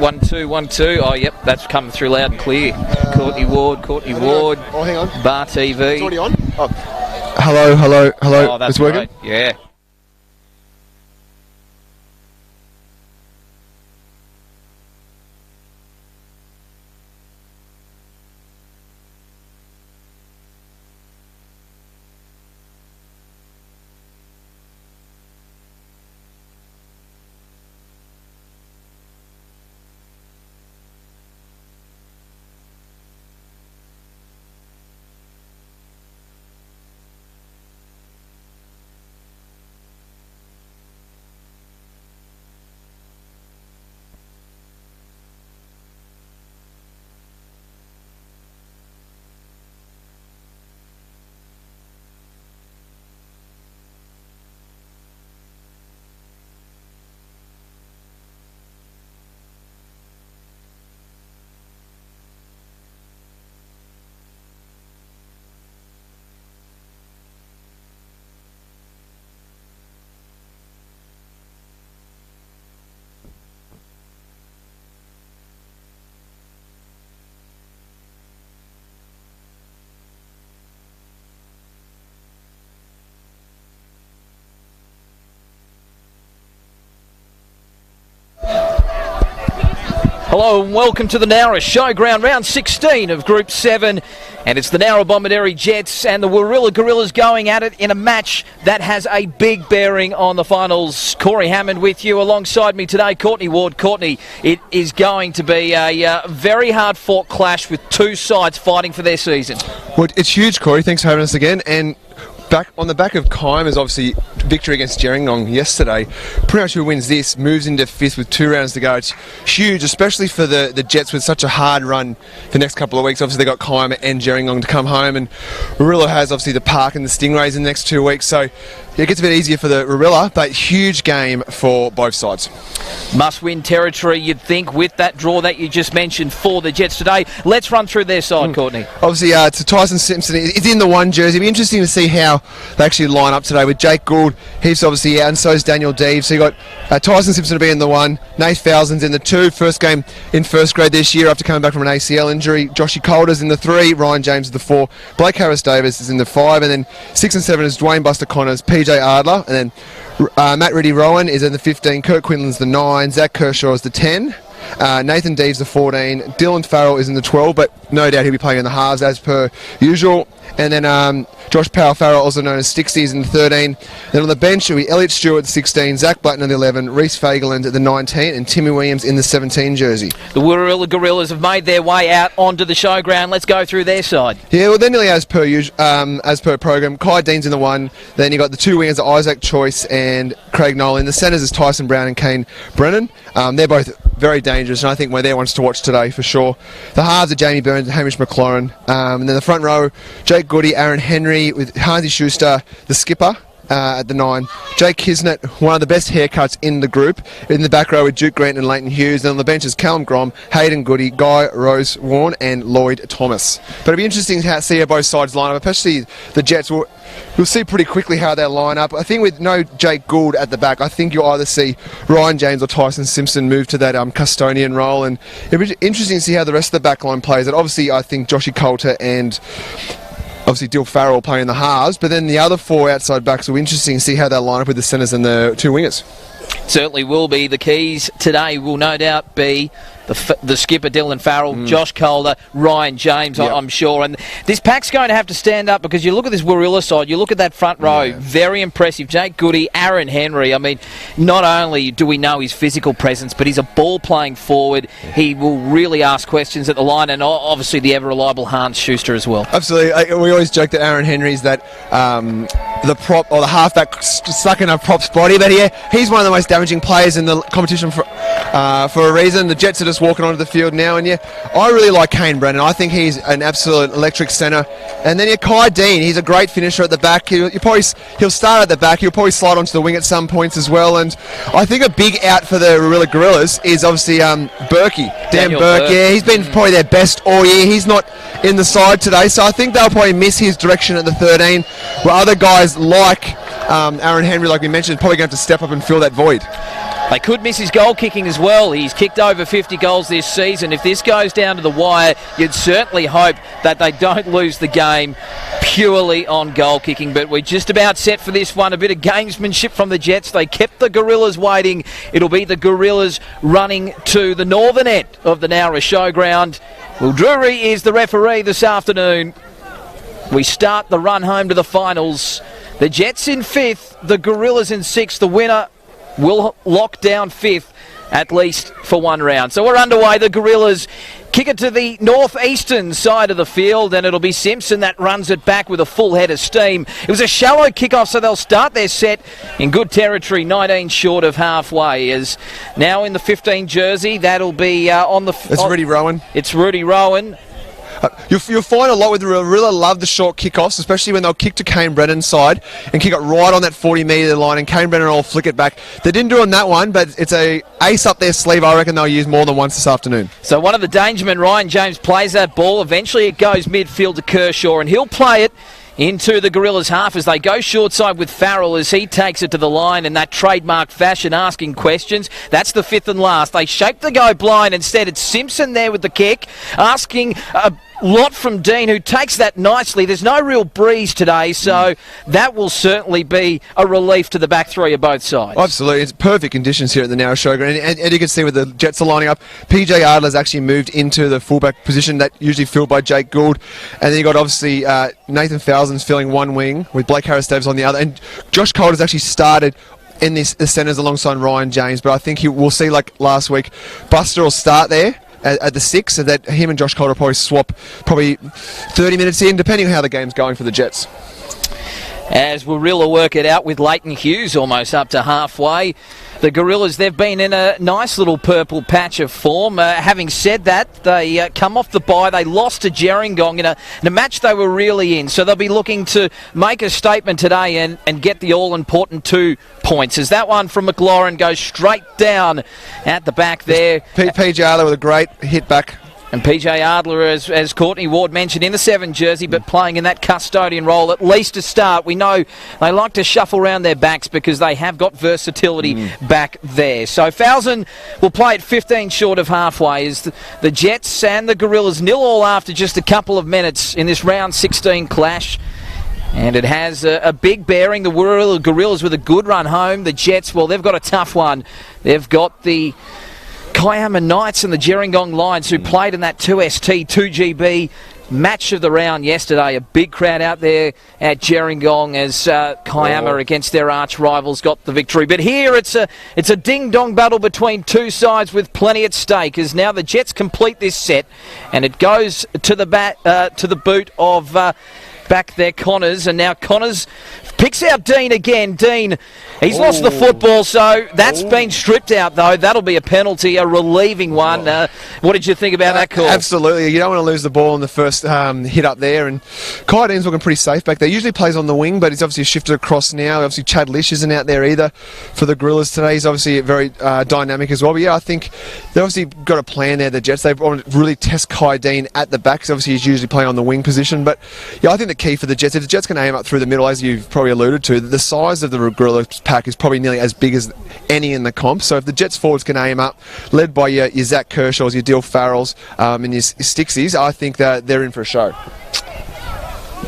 1-2, 1-2. Oh, yep, that's coming through loud and clear. Courtney Ward. Oh, hang on. Bar TV. It's already on. Oh. Hello. Oh, that's it's working? great. Yeah. Hello and welcome to the Nowra Showground, round 16 of Group 7. And it's the Nowra Bombaderry Jets and the Warilla Gorillas going at it in a match that has a big bearing on the finals. Corey Hammond with you. Alongside me today, Courtney Ward. Courtney, it is going to be a very hard-fought clash with two sides fighting for their season. Well, it's huge, Corey. Thanks for having us again. And back on the back of Keimer's obviously victory against Gerringong yesterday, pretty much who wins this moves into fifth with 2 rounds to go. It's huge, especially for the Jets with such a hard run the next couple of weeks. Obviously they got Keimer and Gerringong to come home, and Warilla has obviously the Park and the Stingrays in the next 2 weeks, so it gets a bit easier for the Warilla, but huge game for both sides. Must-win territory, you'd think, with that draw that you just mentioned for the Jets today. Let's run through their side, Courtney. Obviously, it's Tyson Simpson. It's in the 1 jersey. It'll be interesting to see how they actually line up today with Jake Gould. He's obviously out, and so is Daniel Deave. So you got Tyson Simpson to be in the 1, Nate Fowlson's in the 2. First game in first grade this year after coming back from an ACL injury. Joshy Calder's in the 3, Ryan James is the 4, Blake Harris-Davis is in the 5, and then 6 and 7 is Dwayne Buster Connors, PJ Ardler, and then Matt Riddy Rowan is in the 15, Kurt Quinlan's the 9, Zach Kershaw is the 10, Nathan Deave's the 14, Dylan Farrell is in the 12, but no doubt he'll be playing in the halves as per usual. And then Josh Powell-Farrell, also known as Stixie, is in the 13. Then on the bench will be Elliot Stewart at the 16, Zach Button at the 11, Reece Fagerland at the 19, and Timmy Williams in the 17 jersey. The Warilla Gorillas have made their way out onto the showground. Let's go through their side. Yeah, well, they're nearly as per program. Kai Dean's in the 1. Then you got the 2 wingers, Isaac Choice and Craig Nolan. The centres is Tyson Brown and Kane Brennan. They're both very dangerous, and I think we're their ones to watch today for sure. The halves are Jamie Burns and Hamish McLaurin. And then the front row, Jake Goody, Aaron Henry with Hardy Schuster, the skipper. At the 9, Jake Kisnett, one of the best haircuts in the group. In the back row with Duke Grant and Leighton Hughes. Then on the bench is Callum Grom, Hayden Goody, Guy Rose Warren, and Lloyd Thomas. But it'll be interesting to see how both sides line up, especially the Jets. We'll see pretty quickly how they line up. I think with no Jake Gould at the back, I think you'll either see Ryan James or Tyson Simpson move to that custodian role, and it'll be interesting to see how the rest of the back line plays. And obviously, I think Joshy Coulter and obviously Dill Farrell playing the halves, but then the other 4 outside backs will be interesting to see how they line up with the centres and the 2 wingers. Certainly will be. The keys today will no doubt be the skipper Dylan Farrell, Josh Calder, Ryan James, yep. I'm sure. And this pack's going to have to stand up, because you look at this Warilla side, you look at that front row, very impressive. Jake Goody, Aaron Henry. I mean, not only do we know his physical presence, but he's a ball-playing forward. He will really ask questions at the line, and obviously the ever-reliable Hans Schuster as well. Absolutely. We always joke that Aaron Henry's that the prop or the halfback stuck in a prop's body, but he's one of the most damaging players in the competition for a reason. The Jets are just walking onto the field now, and I really like Kane Brennan. I think he's an absolute electric centre. And then Kai Dean, he's a great finisher at the back. He'll start at the back. He'll probably slide onto the wing at some points as well. And I think a big out for the Warilla Gorillas is obviously Berkey, Dan Burke. Yeah, he's been probably their best all year. He's not in the side today, so I think they'll probably miss his direction at the 13. Where other guys like Aaron Henry, like we mentioned, probably going to have to step up and fill that void. They could miss his goal kicking as well. He's kicked over 50 goals this season. If this goes down to the wire, you'd certainly hope that they don't lose the game purely on goal kicking. But we're just about set for this one. A bit of gamesmanship from the Jets. They kept the Gorillas waiting. It'll be the Gorillas running to the northern end of the Nowra showground. Well, Drury is the referee this afternoon. We start the run home to the finals. The Jets in 5th, the Gorillas in 6th. The winner will lock down 5th, at least for one round. So we're underway. The Gorillas kick it to the northeastern side of the field, and it'll be Simpson that runs it back with a full head of steam. It was a shallow kickoff, so they'll start their set in good territory, 19 short of halfway. As now in the 15 jersey, that'll be on the... It's Rudy Rowan. It's Rudy Rowan. You'll find a lot with Warilla love the short kickoffs, especially when they'll kick to Kane Brennan's side and kick it right on that 40-metre line, and Kane Brennan will flick it back. They didn't do it on that one, but it's a ace up their sleeve. I reckon they'll use more than once this afternoon. So one of the dangermen, Ryan James, plays that ball. Eventually it goes midfield to Kershaw, and he'll play it into the Gorillas' half as they go short side with Farrell as he takes it to the line in that trademark fashion, asking questions. That's the 5th and last. They shape to go blind. Instead, it's Simpson there with the kick, asking a lot from Dean, who takes that nicely. There's no real breeze today, so that will certainly be a relief to the back three of both sides. Absolutely. It's perfect conditions here at the Nowra showground. And you can see where the Jets are lining up. PJ Adler's actually moved into the fullback position that usually filled by Jake Gould. And then you got obviously Nathan Falzon's filling one wing with Blake Harris-Davis on the other. And Josh Calder's actually started in the centres alongside Ryan James. But I think we'll see, like last week, Buster will start there at the 6, so that him and Josh Calder probably swap 30 minutes in, depending on how the game's going for the Jets. As Warilla work it out with Leighton Hughes almost up to halfway. The Gorillas, they've been in a nice little purple patch of form. Having said that, they come off the bye. They lost to Gerringong in a match they were really in. So they'll be looking to make a statement today and get the all-important 2 points. As that one from McLaurin goes straight down at the back there. PJ Adler with a great hit back. And PJ Adler, as Courtney Ward mentioned, in the 7 jersey, but playing in that custodian role, at least to start. We know they like to shuffle around their backs because they have got versatility back there. So Falzon will play at 15 short of halfway as the Jets and the Gorillas 0-0 after just a couple of minutes in this round 16 clash. And it has a big bearing. The Warilla Gorillas with a good run home. The Jets, well, they've got a tough one. They've got the Kiama Knights and the Gerringong Lions, who played in that 2ST, 2GB match of the round yesterday. A big crowd out there at Gerringong as Kiama against their arch rivals got the victory. But here it's a ding-dong battle between two sides with plenty at stake, as now the Jets complete this set and it goes to the boot of back there Connors, and now Connors picks out Dean again. Dean, he's lost the football, so that's been stripped out though. That'll be a penalty, a relieving one. What did you think about that call? Absolutely, you don't want to lose the ball in the first hit up there, and Kai Dean's looking pretty safe back there. Usually plays on the wing, but he's obviously shifted across now. Obviously Chad Lish isn't out there either for the Gorillas today. He's obviously very dynamic as well. But yeah, I think they've obviously got a plan there, the Jets. They want to really test Kai Dean at the back, because obviously he's usually playing on the wing position. But yeah, I think the key for the Jets, if the Jets can aim up through the middle, as you've probably alluded to, the size of the Gorillas pack is probably nearly as big as any in the comp. So if the Jets forwards can aim up, led by your Zach Kershaws, your Dill Farrells, and your Stixies, I think that they're in for a show.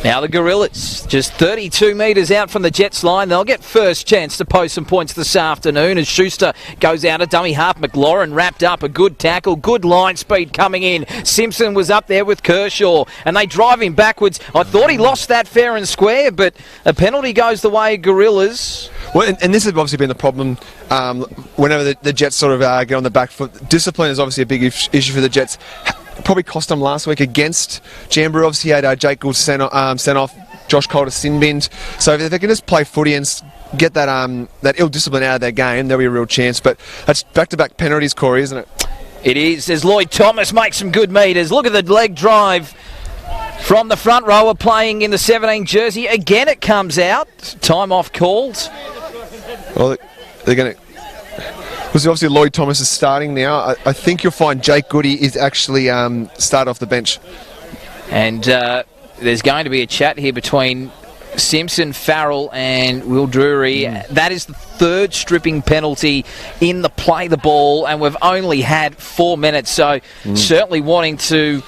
Now the Gorillas, just 32 metres out from the Jets line. They'll get first chance to post some points this afternoon as Schuster goes out a dummy half. McLaurin wrapped up, a good tackle, good line speed coming in. Simpson was up there with Kershaw and they drive him backwards. I thought he lost that fair and square, but a penalty goes the way of Gorillas. Well, and this has obviously been the problem whenever the Jets sort of get on the back foot. Discipline is obviously a big issue for the Jets. Probably cost them last week against Jamboree. Obviously, he had Jake Gould sent off, Josh Calder sin binned. So if they can just play footy and get that ill discipline out of their game, there'll be a real chance. But that's back-to-back penalties, Corey, isn't it? It is, as Lloyd Thomas makes some good metres. Look at the leg drive from the front rower playing in the 17 jersey. Again, it comes out. Time off called. Well, they're going to... Because obviously Lloyd Thomas is starting now. I think you'll find Jake Goody is actually start off the bench. And there's going to be a chat here between Simpson, Farrell and Will Drury. That is the third stripping penalty in the play the ball, and we've only had 4 minutes, so certainly wanting to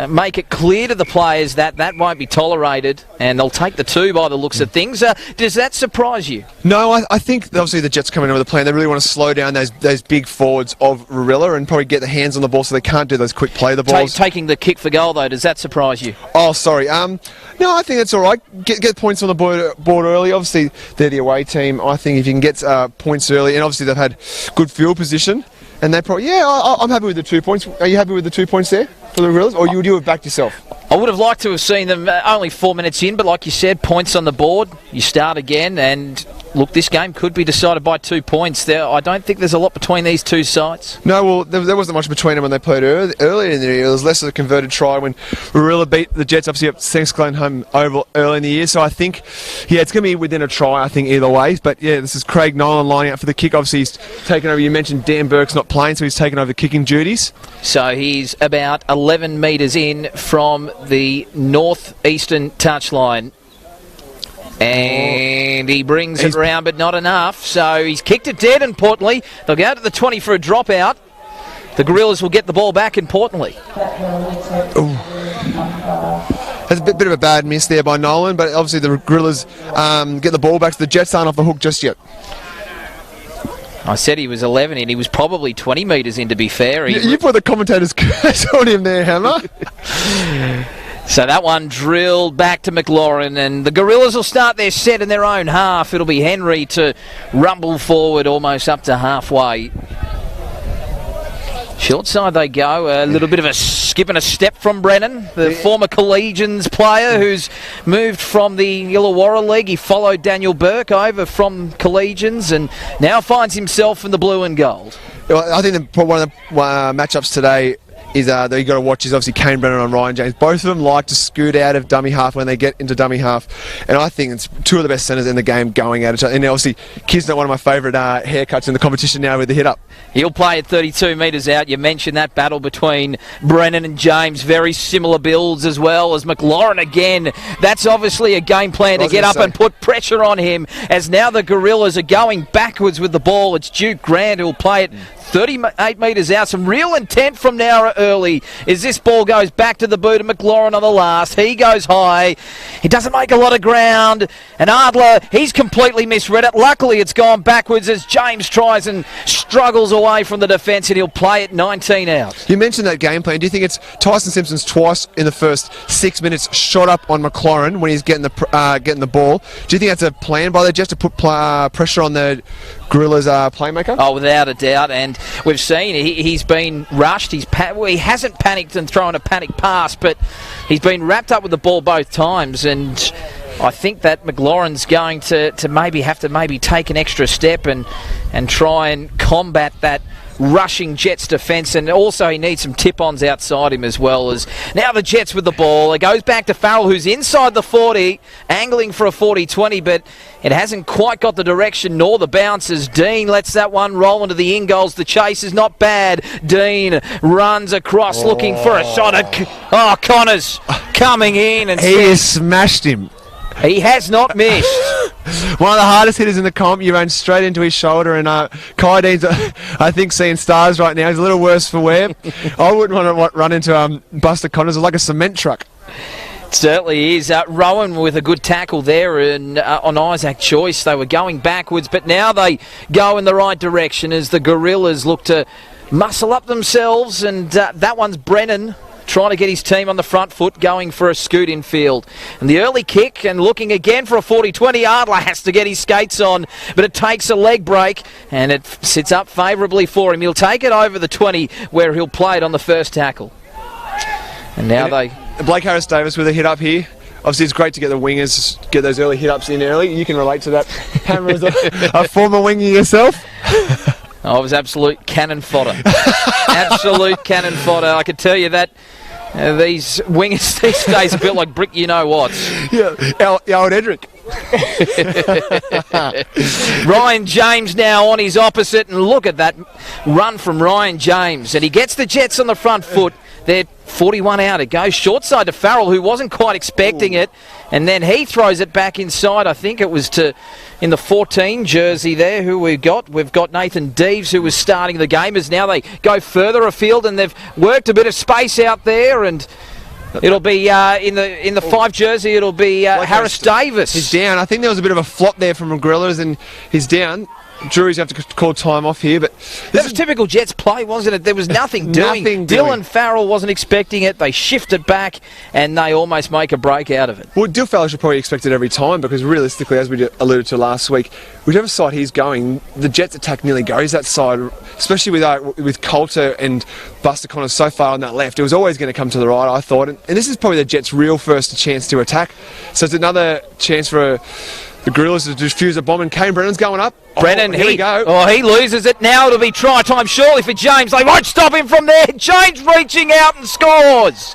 make it clear to the players that that won't be tolerated, and they'll take the 2 by the looks of things. Does that surprise you? No, I think obviously the Jets coming in with a plan. They really want to slow down those big forwards of Warilla and probably get the hands on the ball so they can't do those quick play the balls. Taking the kick for goal, though, does that surprise you? Oh, sorry. No, I think that's all right. Get points on the board early. Obviously, they're the away team. I think if you can get points early, and obviously they've had good field position, and they probably, I'm happy with the 2 points. Are you happy with the 2 points there for the Gorillas, or you have backed yourself? I would have liked to have seen them only 4 minutes in, but like you said, points on the board, you start again, and look, this game could be decided by 2 points. I don't think there's a lot between these two sides. No, well, there wasn't much between them when they played earlier in the year. There was less of a converted try when Warilla beat the Jets, obviously, at Sengsklein home Oval early in the year. So I think, it's going to be within a try, I think, either way. But, this is Craig Nolan lining up for the kick. Obviously, he's taken over. You mentioned Dan Burke's not playing, so he's taken over kicking duties. So he's about 11 metres in from the northeastern touchline. And he brings it round, but not enough. So he's kicked it dead, importantly. They'll go out to the 20 for a dropout. The Gorillas will get the ball back, importantly. That's a bit of a bad miss there by Nolan, but obviously the Gorillas get the ball back. So the Jets aren't off the hook just yet. I said he was 11 and he was probably 20 metres in, to be fair. You put the commentator's curse on him there, Hammer. So that one drilled back to McLaurin, and the Gorillas will start their set in their own half. It'll be Henry to rumble forward almost up to halfway. Short side they go. A little bit of a skip and a step from Brennan, the former Collegians player who's moved from the Illawarra League. He followed Daniel Burke over from Collegians and now finds himself in the blue and gold. I think one of the matchups today is that you got to watch is obviously Kane Brennan and Ryan James. Both of them like to scoot out of dummy half when they get into dummy half, and I think it's 2 of the best centres in the game going at each other. And obviously Kisner, one of my favourite haircuts in the competition now with the hit up. He'll play at 32 metres out. You mentioned that battle between Brennan and James, very similar builds as well as McLaurin again. That's obviously a game plan to get up and put pressure on him, as now the Gorillas are going backwards with the ball. It's Duke Grant who'll play it 38 metres out. Some real intent from Nowra early as this ball goes back to the boot of McLaurin on the last. He goes high. He doesn't make a lot of ground. And Adler, he's completely misread it. Luckily, it's gone backwards as James tries and struggles away from the defence, and he'll play it 19 out. You mentioned that game plan. Do you think it's Tyson Simpson's twice in the first 6 minutes shot up on McLaurin when he's getting the ball? Do you think that's a plan by the Jets to put pressure on the Gorillas' playmaker? Oh, without a doubt. And we've seen he's been rushed. He hasn't panicked and thrown a panic pass, but he's been wrapped up with the ball both times. And I think that McLaurin's going to maybe have to take an extra step and try and combat that rushing Jets defence, and also he needs some tip-ons outside him as well. As now the Jets with the ball. It goes back to Farrell, who's inside the 40, angling for a 40-20, but it hasn't quite got the direction nor the bounces. Dean lets that one roll into the in-goals. The chase is not bad. Dean runs across looking for a shot at Connors coming in, and he has smashed him. He has not missed. One of the hardest hitters in the comp. You ran straight into his shoulder, and Kai Dean's, I think, seeing stars right now. He's a little worse for wear. I wouldn't want to run into Buster Connors. It's like a cement truck. It certainly is. Rowan with a good tackle there on Isaac Choice. They were going backwards, but now they go in the right direction as the Gorillas look to muscle up themselves, and that one's Brennan trying to get his team on the front foot, going for a scoot in field. And the early kick, and looking again for a 40-20. Adler has to get his skates on, but it takes a leg break, and it sits up favourably for him. He'll take it over the 20, where he'll play it on the first tackle. And now Blake Harris-Davis with a hit up here. Obviously, it's great to get the wingers, get those early hit-ups in early. You can relate to that, Hammer, as a former winger yourself. I was absolute cannon fodder. Absolute cannon fodder. I can tell you that these wingers these days are built like brick you-know-whats. Yeah, old Edric. Ryan James now on his opposite, and look at that run from Ryan James. And he gets the Jets on the front foot. They're 41 out. It goes short side to Farrell, who wasn't quite expecting it. And then he throws it back inside. I think it was in the 14 jersey there. Who we've got? We've got Nathan Deeves, who was starting the game, as now they go further afield, and they've worked a bit of space out there. And it'll be in the 5 jersey. It'll be Harris Davis. He's down. I think there was a bit of a flop there from Gorillas, and he's down. Juries have to call time off here, but that was typical Jets play, wasn't it? There was nothing doing. Dylan Farrell wasn't expecting it. They shift it back, and they almost make a break out of it. Well, Dylan Farrell should probably expect it every time, because realistically, as we alluded to last week, whichever side he's going, the Jets attack nearly goes that side, especially with Coulter and Buster Connors so far on that left. It was always going to come to the right, I thought, and this is probably the Jets' real first chance to attack. So it's another chance for the Gorillas to defuse a bomb, and Kane Brennan's going up. Brennan, here we go. Oh, he loses it. Now it'll be try time surely for James. They won't stop him from there. James reaching out and scores.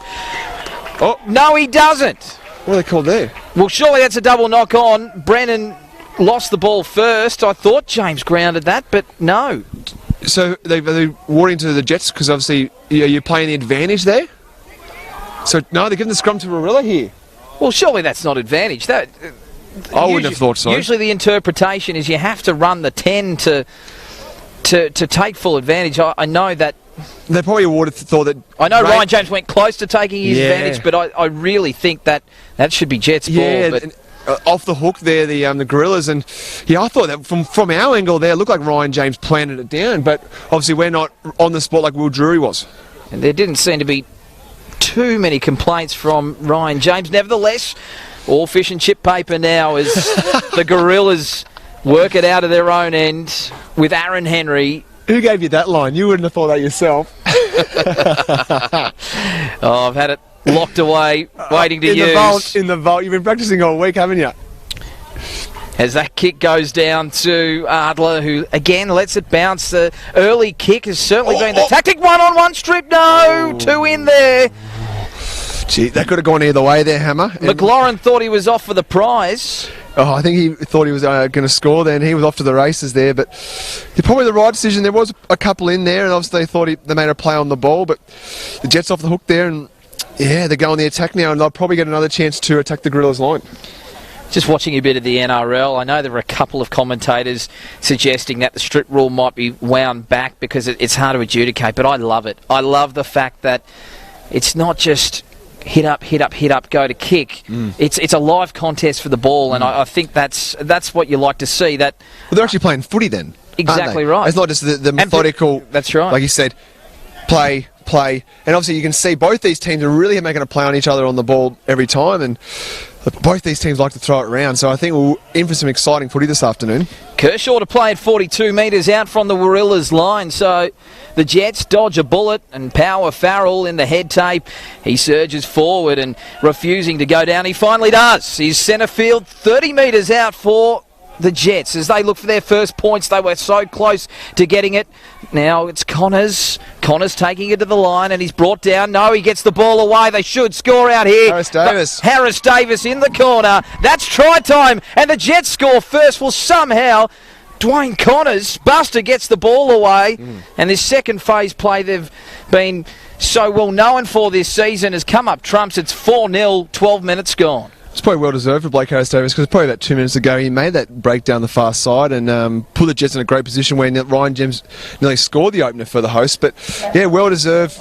Oh, no, he doesn't. What are they called there? Well, surely that's a double knock on. Brennan lost the ball first. I thought James grounded that, but no. So they're warning to the Jets, because obviously you're playing the advantage there. So no, they're giving the scrum to Warilla here. Well, surely that's not advantage. I wouldn't have thought so. Usually the interpretation is you have to run the 10 to take full advantage. I know that. They probably thought that. I know Ryan James went close to taking his advantage, but I really think that should be Jets' ball. But off the hook there, the Gorillas, and I thought that from our angle there, it looked like Ryan James planted it down, but obviously we're not on the spot like Will Drury was. And there didn't seem to be too many complaints from Ryan James. Nevertheless, all fish and chip paper now as the Gorillas work it out of their own end with Aaron Henry. Who gave you that line? You wouldn't have thought that yourself. I've had it locked away, waiting to use. In the vault. You've been practicing all week, haven't you? As that kick goes down to Adler, who again lets it bounce. The early kick has certainly been the tactic. 1-on-1 strip. No, 2 in there. Gee, that could have gone either way there, Hammer. McLaurin thought he was off for the prize. Oh, I think he thought he was going to score then. He was off to the races there, but probably the right decision. There was a couple in there, and obviously they thought they made a play on the ball, but the Jets off the hook there, and they're going the attack now, and they'll probably get another chance to attack the Gorillas line. Just watching a bit of the NRL, I know there were a couple of commentators suggesting that the strip rule might be wound back because it's hard to adjudicate, but I love it. I love the fact that it's not just hit up, go to kick. It's a live contest for the ball, and I think that's what you like to see. Well, they're actually playing footy then. Exactly right. It's not just the methodical. That's right. Like you said, play, and obviously you can see both these teams are really making a play on each other on the ball every time, and both these teams like to throw it around. So I think we're in for some exciting footy this afternoon. Kershaw to play at 42 metres out from the Warillas line. So the Jets dodge a bullet, and Power Farrell in the head tape. He surges forward and refusing to go down. He finally does. He's centre field, 30 metres out for the Jets as they look for their first points. They were so close to getting it. Now it's Connors. Connors taking it to the line, and he's brought down. No, he gets the ball away. They should score out here. Harris Davis in the corner. That's try time, and the Jets score first. Well, somehow Dwayne Connors, Buster, gets the ball away, and this second phase play they've been so well known for this season has come up trumps. It's 4-0, 12 minutes gone. It's probably well deserved for Blake Harris Davis, because probably about 2 minutes ago he made that break down the far side and put the Jets in a great position where Ryan James nearly scored the opener for the host. But yeah, well deserved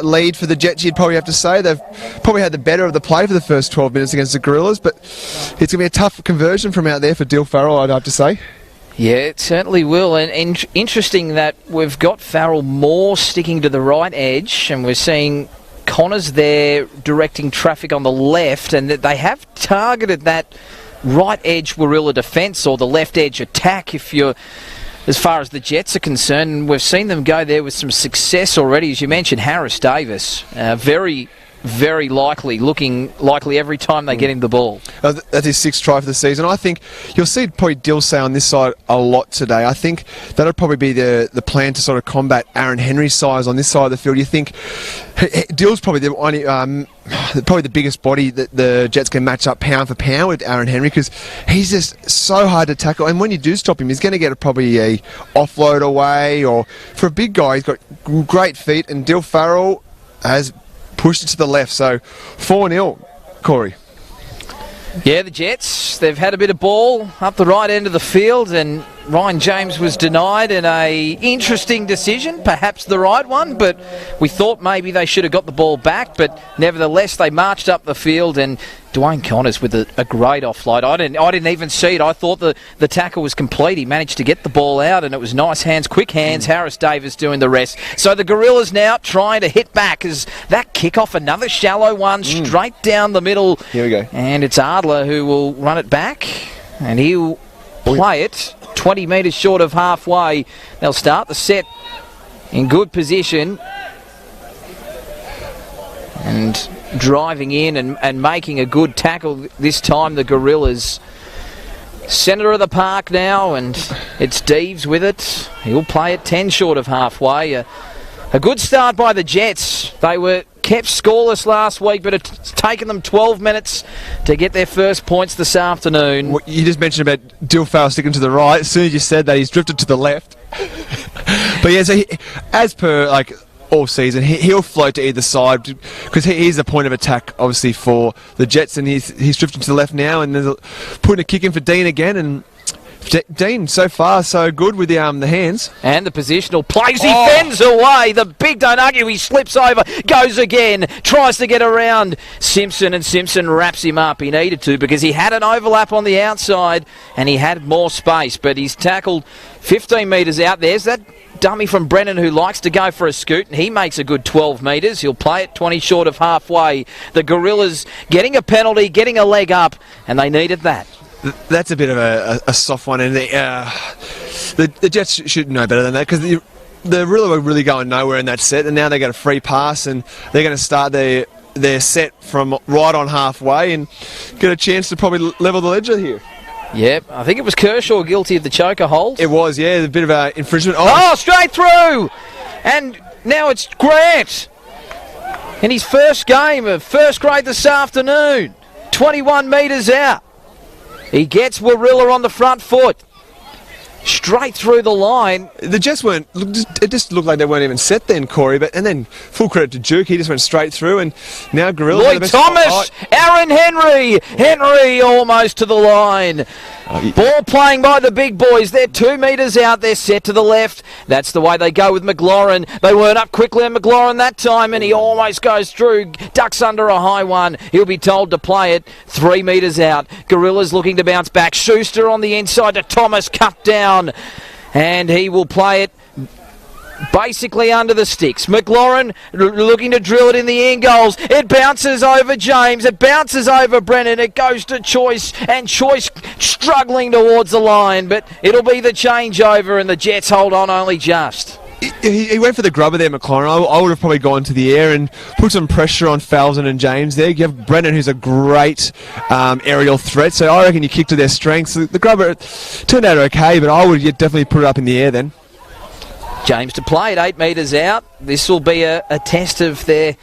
lead for the Jets, you'd probably have to say. They've probably had the better of the play for the first 12 minutes against the Gorillas, but it's going to be a tough conversion from out there for Dylan Farrell, I'd have to say. Yeah, it certainly will. And interesting that we've got Farrell more sticking to the right edge, and we're seeing Connors there directing traffic on the left, and that they have targeted that right edge Warilla defence, or the left edge attack if you're as far as the Jets are concerned. And we've seen them go there with some success already. As you mentioned, Harris Davis, very looking likely every time they get him the ball. That's his 6th try for the season. I think you'll see probably Dill say on this side a lot today. I think that'll probably be the plan to sort of combat Aaron Henry's size on this side of the field. You think Dill's probably the only, probably the biggest body that the Jets can match up pound for pound with Aaron Henry, because he's just so hard to tackle. And when you do stop him, he's going to get probably a offload away, or for a big guy, he's got great feet. And Dill Farrell has pushed it to the left. So 4-0, Corey. Yeah, the Jets, they've had a bit of ball up the right end of the field, and Ryan James was denied in a interesting decision, perhaps the right one, but we thought maybe they should have got the ball back, but nevertheless they marched up the field, and Dwayne Connors with a great offload. I didn't even see it. I thought the tackle was complete. He managed to get the ball out, and it was nice hands, quick hands. Harris Davis doing the rest. So the Gorillas now trying to hit back as that kick-off, another shallow one, straight down the middle. Here we go. And it's Adler who will run it back, and he'll play it 20 metres short of halfway. They'll start the set in good position and driving in and making a good tackle this time, the Gorillas. Centre of the park now, and it's Deeves with it. He'll play it 10 short of halfway. A good start by the Jets. They were kept scoreless last week, but it's taken them 12 minutes to get their first points this afternoon. Well, you just mentioned about Dill Farrell sticking to the right. As soon as you said that, he's drifted to the left. But yeah, so as per all season, he'll float to either side because he's the point of attack, obviously, for the Jets, and he's drifting to the left now, and there's putting a kick in for Dean again, and Dean, so far, so good with the hands. And the positional plays. He fends away. The big don't argue. He slips over, goes again, tries to get around Simpson, and Simpson wraps him up. He needed to because he had an overlap on the outside and he had more space, but he's tackled 15 metres out. There's that dummy from Brennan who likes to go for a scoot, and he makes a good 12 metres. He'll play it 20 short of halfway. The Gorillas getting a penalty, getting a leg up, and they needed that. That's a bit of a soft one, and the Jets should know better than that because the Warilla were really going nowhere in that set, and now they got a free pass, and they're going to start their set from right on halfway and get a chance to probably level the ledger here. Yep, I think it was Kershaw guilty of the choker hold. It was, yeah, a bit of an infringement. Oh, straight through! And now it's Grant in his first game of first grade this afternoon. 21 metres out. He gets Warilla on the front foot. Straight through the line. The Jets weren't. It just looked like they weren't even set then, Corey. And then full credit to Duke. He just went straight through, and now Gorilla. Lloyd Thomas, Aaron Henry almost to the line. Ball playing by the big boys. They're 2 metres out. They're set to the left. That's the way they go with McLaurin. They weren't up quickly on McLaurin that time, and he almost goes through. Ducks under a high one. He'll be told to play it 3 metres out. Gorillas looking to bounce back. Schuster on the inside to Thomas, cut down, and he will play it basically under the sticks. McLaurin looking to drill it in the end goals. It bounces over James. It bounces over Brennan. It goes to Choice, and Choice struggling towards the line, but it'll be the changeover, and the Jets hold on only just. He went for the grubber there, McLaurin. I would have probably gone to the air and put some pressure on Falzon and James there. You have Brennan, who's a great aerial threat, so I reckon you kick to their strengths. The grubber turned out okay, but I would definitely put it up in the air then. James to play at 8 metres out. This will be a test of their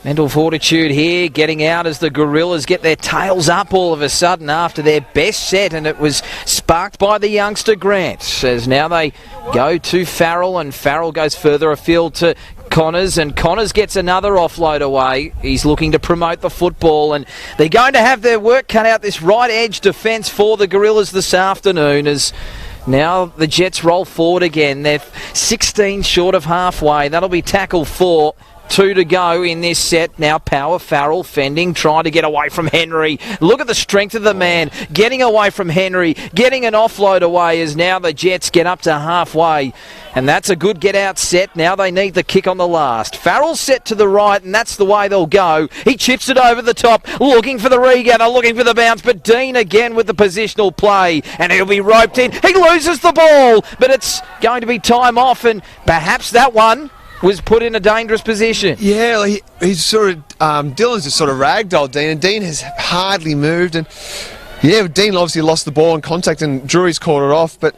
mental fortitude here, getting out as the Gorillas get their tails up all of a sudden after their best set, and it was sparked by the youngster Grant. As now they go to Farrell, and Farrell goes further afield to Connors, and Connors gets another offload away. He's looking to promote the football, and they're going to have their work cut out, this right edge defence for the Gorillas this afternoon, as now the Jets roll forward again. They're 16 short of halfway. That'll be tackle 4. 2 to go in this set. Now Power Farrell fending, trying to get away from Henry. Look at the strength of the man, getting away from Henry, getting an offload away as now the Jets get up to halfway. And that's a good get-out set. Now they need the kick on the last. Farrell's set to the right, and that's the way they'll go. He chips it over the top, looking for the regather, looking for the bounce, but Dean again with the positional play, and he'll be roped in. He loses the ball, but it's going to be time off, and perhaps that one was put in a dangerous position. Yeah, he's sort of Dylan's just sort of ragdolled Dean, and Dean has hardly moved, and yeah, Dean obviously lost the ball in contact, and Drury's caught it off, but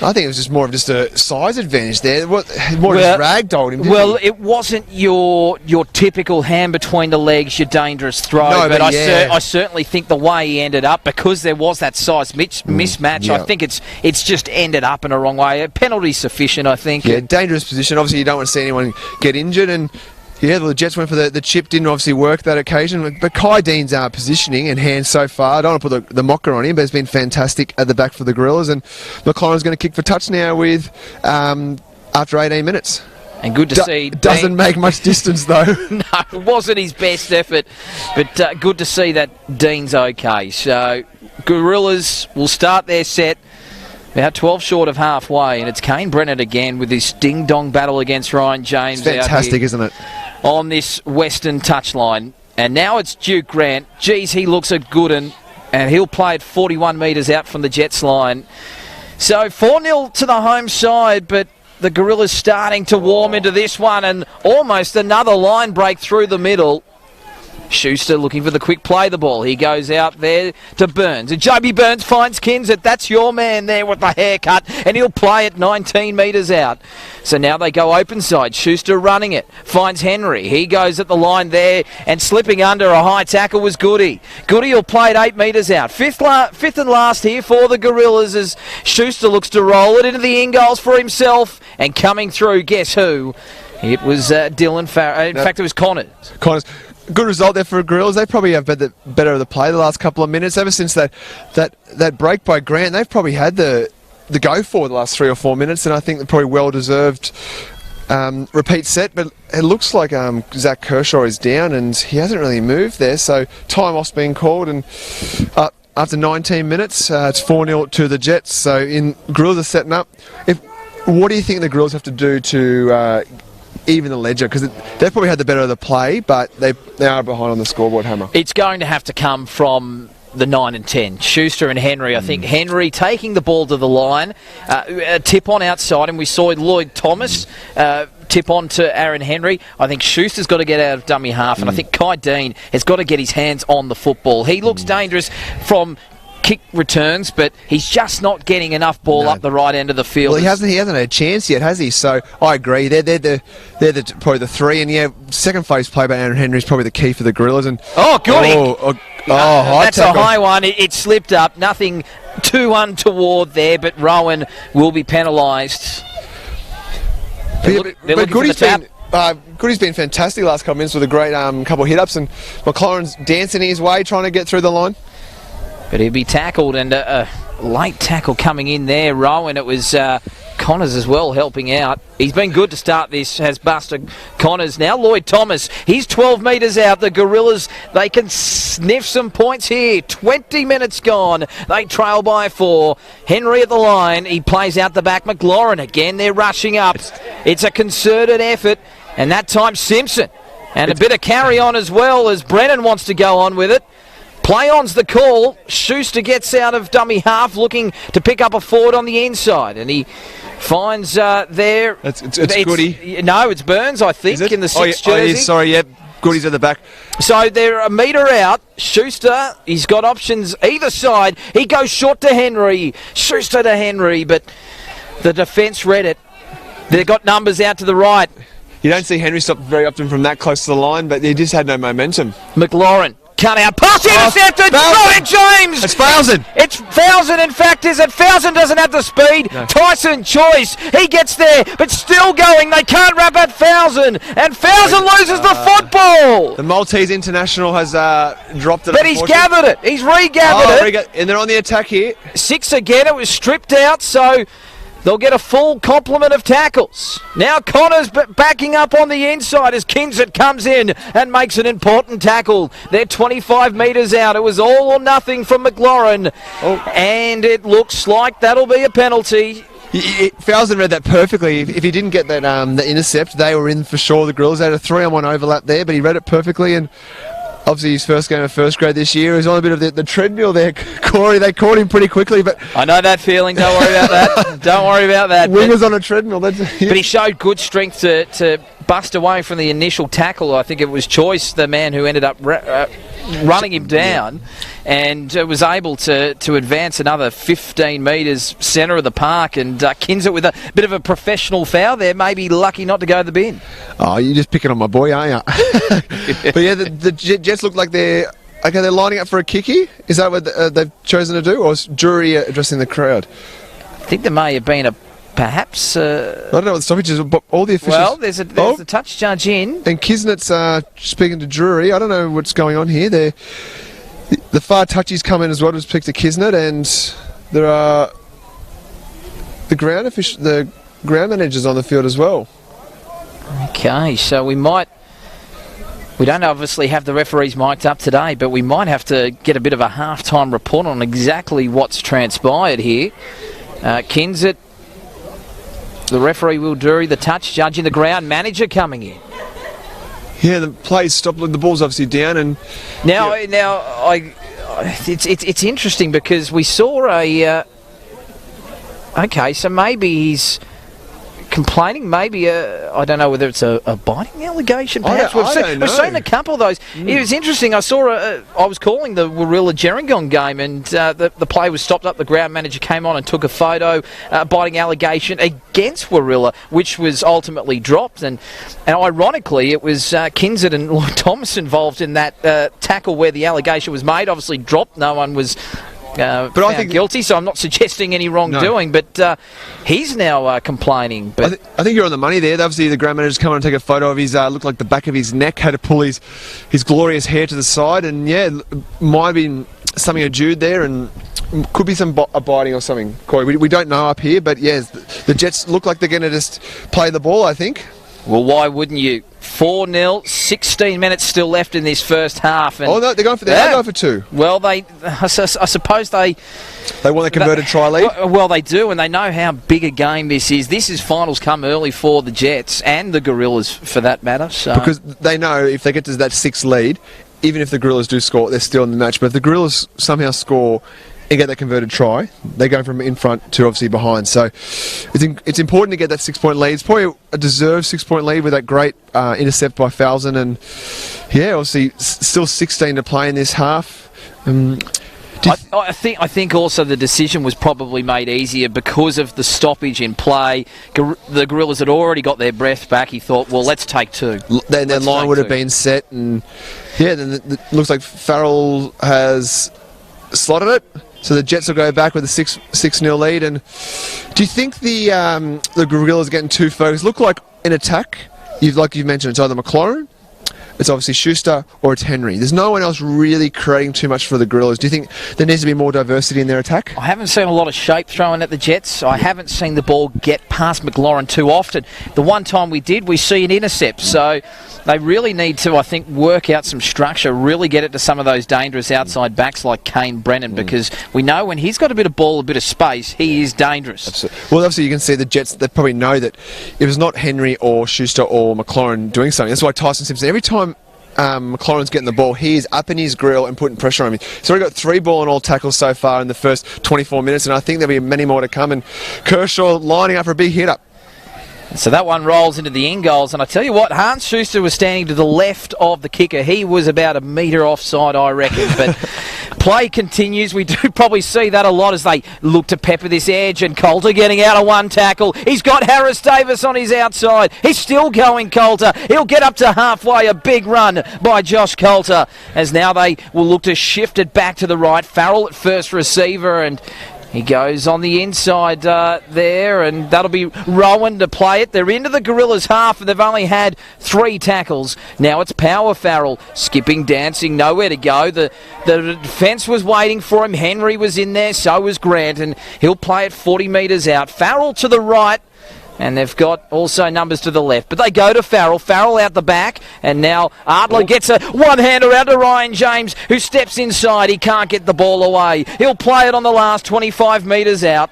I think it was just more of just a size advantage there. More just ragdolled him, didn't he? It wasn't your typical hand between the legs, your dangerous throw, but I certainly think the way he ended up, because there was that size mismatch, I think it's just ended up in a wrong way. A penalty sufficient, I think. Yeah, dangerous position. Obviously, you don't want to see anyone get injured, and Yeah, the Jets went for the chip, didn't obviously work that occasion. But Kai Dean's positioning and hands so far, I don't want to put the mocker on him, but it's been fantastic at the back for the Gorillas. And McLaurin's going to kick for touch now with after 18 minutes. And good to see. Doesn't make much distance though. No, it wasn't his best effort, but good to see that Dean's okay. So Gorillas will start their set about 12 short of halfway, and it's Kane Brennan again with this ding-dong battle against Ryan James. It's fantastic, isn't it? On this western touchline. And now it's Duke Grant. Geez, he looks a good one, and he'll play it 41 metres out from the Jets line. So 4-0 to the home side, but the Gorillas starting to warm into this one, and almost another line break through the middle. Schuster looking for the quick play the ball. He goes out there to Burns. And Joby Burns finds Kinzit. That's your man there with the haircut. And he'll play it 19 metres out. So now they go open side. Schuster running it. Finds Henry. He goes at the line there. And slipping under a high tackle was Goody. Goody will play it 8 metres out. Fifth and last here for the Gorillas as Schuster looks to roll it into the in goals for himself. And coming through, guess who? It was Dylan Farrell. In fact, it was Connors. Good result there for Gorillas. They probably have better of the play the last couple of minutes. Ever since that break by Grant, they've probably had the go for the last 3 or 4 minutes, and I think they're probably well-deserved repeat set. But it looks like Zach Kershaw is down, and he hasn't really moved there. So time off's being called, and after 19 minutes, it's 4-0 to the Jets. So Gorillas are setting up. What do you think the Gorillas have to do to even the ledger, because they've probably had the better of the play, but they are behind on the scoreboard, Hammer? It's going to have to come from the 9 and 10. Schuster and Henry. I think Henry taking the ball to the line, a tip on outside, and we saw Lloyd Thomas tip on to Aaron Henry. I think Schuster's got to get out of dummy half, and I think Kai Dean has got to get his hands on the football. He looks dangerous from kick returns, but he's just not getting enough ball up the right end of the field. Well, he hasn't had a chance yet, has he? So I agree. They're probably the three, and yeah, second phase play by Aaron Henry is probably the key for the Gorillas. And that's a high one. It slipped up. Nothing too untoward there, but Rowan will be penalised. But Goody's been fantastic the last couple of minutes with a great couple of hit-ups, and McLaurin's dancing his way, trying to get through the line. But he'll be tackled, and a late tackle coming in there. Rowan, it was Connors as well helping out. He's been good to start this, has Buster Connors. Now Lloyd Thomas, he's 12 metres out. The Gorillas, they can sniff some points here. 20 minutes gone. They trail by 4. Henry at the line. He plays out the back. McLaurin again, they're rushing up. It's a concerted effort, and that time Simpson. And a bit of carry on as well as Brennan wants to go on with it. Play on's the call. Schuster gets out of dummy half, looking to pick up a forward on the inside, and he finds there. It's Goody. No, it's Burns, I think, in the 6th jersey. Goody's at the back. So they're a metre out. Schuster, he's got options either side. He goes short to Henry. Schuster to Henry, but the defence read it. They've got numbers out to the right. You don't see Henry stop very often from that close to the line, but he just had no momentum. McLaurin. Cut out. Pass intercepted. Ryan James. It's Fowson. It's Fowson, in fact, is it? Fowson doesn't have the speed. No. Tyson Choice. He gets there, but still going. They can't wrap at Fowson. And Fowson loses the football. The Maltese international has dropped it. But he's gathered it. He's regathered it. And they're on the attack here. 6 again. It was stripped out, so they'll get a full complement of tackles. Now Connors backing up on the inside as Kinzit comes in and makes an important tackle. They're 25 metres out. It was all or nothing from McLaurin. And it looks like that'll be a penalty. Fowson read that perfectly. If he didn't get that the intercept, they were in for sure. The Gorillas had a 3-on-1 overlap there, but he read it perfectly. And obviously his first game of first grade this year. He's on a bit of the treadmill there, Corey. They caught him pretty quickly, but I know that feeling. Don't worry about that. Don't worry about that. Wingers on a treadmill. But he showed good strength to bust away from the initial tackle. I think it was Choice, the man who ended up running him down, and was able to advance another 15 metres centre of the park, and Kinzit with a bit of a professional foul there, maybe lucky not to go to the bin. Oh, you're just picking on my boy, aren't you? But yeah, the Jets look like they're lining up for a kickie. Is that what they've chosen to do, or is Jury addressing the crowd? I think there may have been a perhaps... I don't know what the stoppage is, but all the officials... Well, there's the touch judge in. And Kisnet's speaking to Drury. I don't know what's going on here. The far touchies come in as well to speak to Kisnet, and there are the ground managers on the field as well. Okay, so we don't obviously have the referees mic'd up today, but we might have to get a bit of a half-time report on exactly what's transpired here. Kinset, the referee Will Drury, the touch judge, and the ground manager coming in. Yeah, the play's stopped. The ball's obviously down, and it's interesting because we saw okay, so maybe he's complaining. Maybe I don't know whether it's a biting allegation. Perhaps I don't know. We've seen a couple of those. It was interesting. I saw. I was calling the Warilla Gerringong game, and the play was stopped up. The ground manager came on and took a photo. Biting allegation against Warilla, which was ultimately dropped. And ironically, it was Kinset and Lloyd Thomas involved in that tackle where the allegation was made. Obviously dropped. No one was. But I think guilty, so I'm not suggesting any wrongdoing. No. But he's now complaining. But I think you're on the money there. Obviously, the ground manager's come on and take a photo of his looked like the back of his neck, had to pull his glorious hair to the side, and might have been something adjured there, and could be some biting or something. Corey, we don't know up here, but the Jets look like they're going to just play the ball, I think. Well, why wouldn't you? 4-0, 16 minutes still left in this first half. And no, they're going for two. Well, I suppose they want a converted try lead. Well, they do, and they know how big a game this is. This is finals come early for the Jets and the Gorillas, for that matter. So. Because they know if they get to that 6 lead, even if the Gorillas do score, they're still in the match. But if the Gorillas somehow score and get that converted try, they go from in front to obviously behind. So it's important to get that 6-point lead. It's probably a deserved 6-point lead with that great intercept by Falzon, and obviously still 16 to play in this half. I think also the decision was probably made easier because of the stoppage in play. The Gorillas had already got their breath back. He thought, well, let's take two. Then their line would have been set, and then it looks like Farrell has slotted it. So the Jets will go back with a 6-0 lead. And do you think the Gorillas are getting too focused? Look like in attack, like you've mentioned, it's either McLaurin, it's obviously Schuster, or it's Henry. There's no one else really creating too much for the Gorillas. Do you think there needs to be more diversity in their attack? I haven't seen a lot of shape thrown at the Jets. I haven't seen the ball get past McLaurin too often. The one time we did, we see an intercept. So they really need to, I think, work out some structure, really get it to some of those dangerous outside backs like Kane Brennan, because we know when he's got a bit of ball, a bit of space, he is dangerous. Absolutely. Well, obviously you can see the Jets, they probably know that it was not Henry or Schuster or McLaurin doing something. That's why Tyson Simpson, every time McLaurin's getting the ball, he is up in his grill and putting pressure on him. So we've got 3 ball and all tackles so far in the first 24 minutes, and I think there'll be many more to come, and Kershaw lining up for a big hit up. So that one rolls into the end goals, and I tell you what, Hans Schuster was standing to the left of the kicker. He was about a metre offside, I reckon, but play continues. We do probably see that a lot as they look to pepper this edge, and Coulter getting out of one tackle. He's got Harris Davis on his outside. He's still going, Coulter. He'll get up to halfway. A big run by Josh Coulter, as now they will look to shift it back to the right. Farrell at first receiver, and he goes on the inside there, and that'll be Rowan to play it. They're into the Gorillas half, and they've only had 3 tackles. Now it's Power Farrell, skipping, dancing, nowhere to go. The defence was waiting for him. Henry was in there, so was Grant, and he'll play it 40 metres out. Farrell to the right, and they've got also numbers to the left. But they go to Farrell. Farrell out the back. And now Adler gets a one-hander out to Ryan James, who steps inside. He can't get the ball away. He'll play it on the last 25 metres out.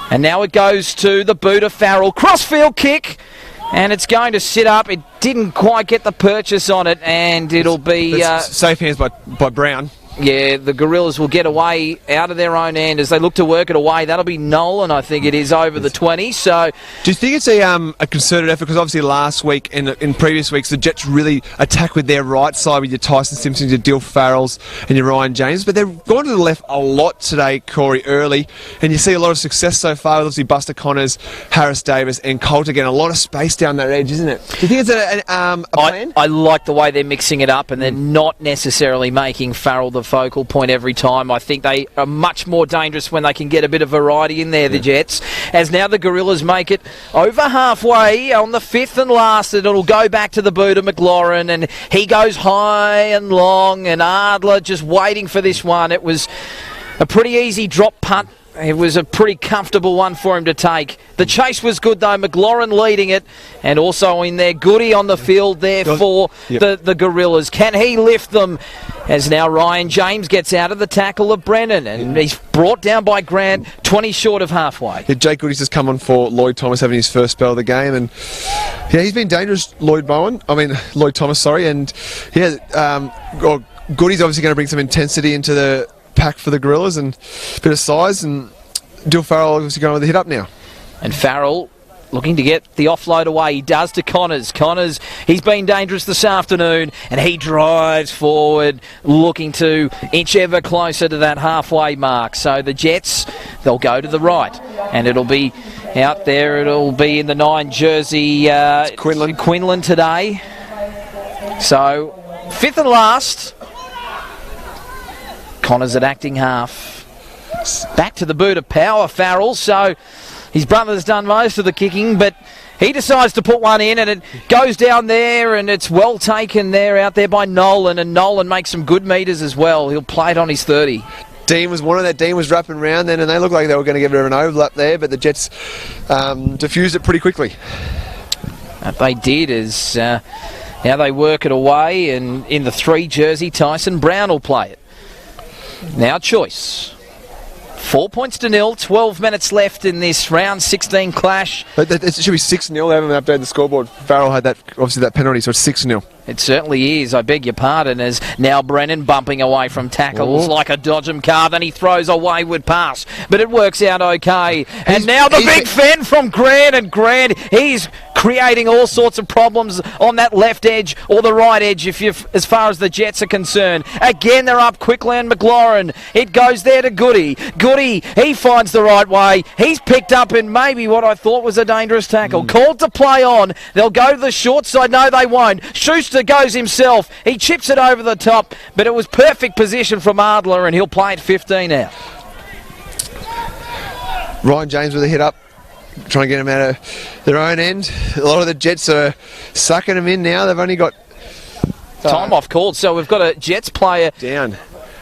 And now it goes to the boot of Farrell. Crossfield kick. And it's going to sit up. It didn't quite get the purchase on it. And it'll be safe hands by Brown. Yeah, the Gorillas will get away out of their own end as they look to work it away. That'll be Nolan, I think it is, over the 20. So, do you think it's a concerted effort? Because obviously last week and in previous weeks, the Jets really attack with their right side with your Tyson Simpsons, your Dill Farrells and your Ryan James. But they've gone to the left a lot today, Corey, early. And you see a lot of success so far with obviously Buster Connors, Harris Davis and Coulter getting a lot of space down that edge, isn't it? Do you think it's a plan? I like the way they're mixing it up, and they're not necessarily making Farrell the a focal point every time. I think they are much more dangerous when they can get a bit of variety in there, the Jets. As now the Gorillas make it over halfway on the 5th and last, and it'll go back to the boot of McLaurin, and he goes high and long, and Adler just waiting for this one. It was a pretty easy drop punt. It was a pretty comfortable one for him to take. The chase was good, though. McLaurin leading it. And also in there, Goody on the field there for the Gorillas. Can he lift them? As now Ryan James gets out of the tackle of Brennan. And he's brought down by Grant, 20 short of halfway. Yeah, Jake Goody's just come on for Lloyd Thomas having his first spell of the game. And yeah, he's been dangerous, Lloyd Thomas, sorry. And yeah, Goody's obviously going to bring some intensity into the pack for the Gorillas and a bit of size, and Dill Farrell obviously going with the hit up now. And Farrell looking to get the offload away. He does to Connors. Connors, he's been dangerous this afternoon, and he drives forward looking to inch ever closer to that halfway mark. So the Jets, they'll go to the right, and it'll be out there, it'll be in the 9 jersey, Quinlan today. So 5th and last, Connors at acting half. Back to the boot of power, Farrell. So his brother's done most of the kicking, but he decides to put one in, and it goes down there, and it's well taken there out there by Nolan, and Nolan makes some good metres as well. He'll play it on his 30. Dean was wrapping around then, and they looked like they were going to get a bit of an overlap there, but the Jets diffused it pretty quickly. That they did, as now they work it away, and in the 3 jersey, Tyson Brown will play it. Now choice. 4 points to 0, 12 minutes left in this round 16 clash. But it should be 6-0. They haven't updated the scoreboard. Farrell had that penalty, so it's 6-0. It certainly is. I beg your pardon, as now Brennan bumping away from tackles like a Dodgem car. Then he throws a wayward pass, but it works out okay. And now the big fend from Grant, and Grant, he's creating all sorts of problems on that left edge or the right edge as far as the Jets are concerned. Again, they're up quickly, and McLaurin, it goes there to Goody. Goody, he finds the right way. He's picked up in maybe what I thought was a dangerous tackle. Called to play on. They'll go to the short side. No, they won't. Schuster goes himself. He chips it over the top, but it was perfect position from Adler, and he'll play it 15 out. Ryan James with a hit up, trying to get them out of their own end. A lot of the Jets are sucking them in now. They've only got time off called, so we've got a Jets player down.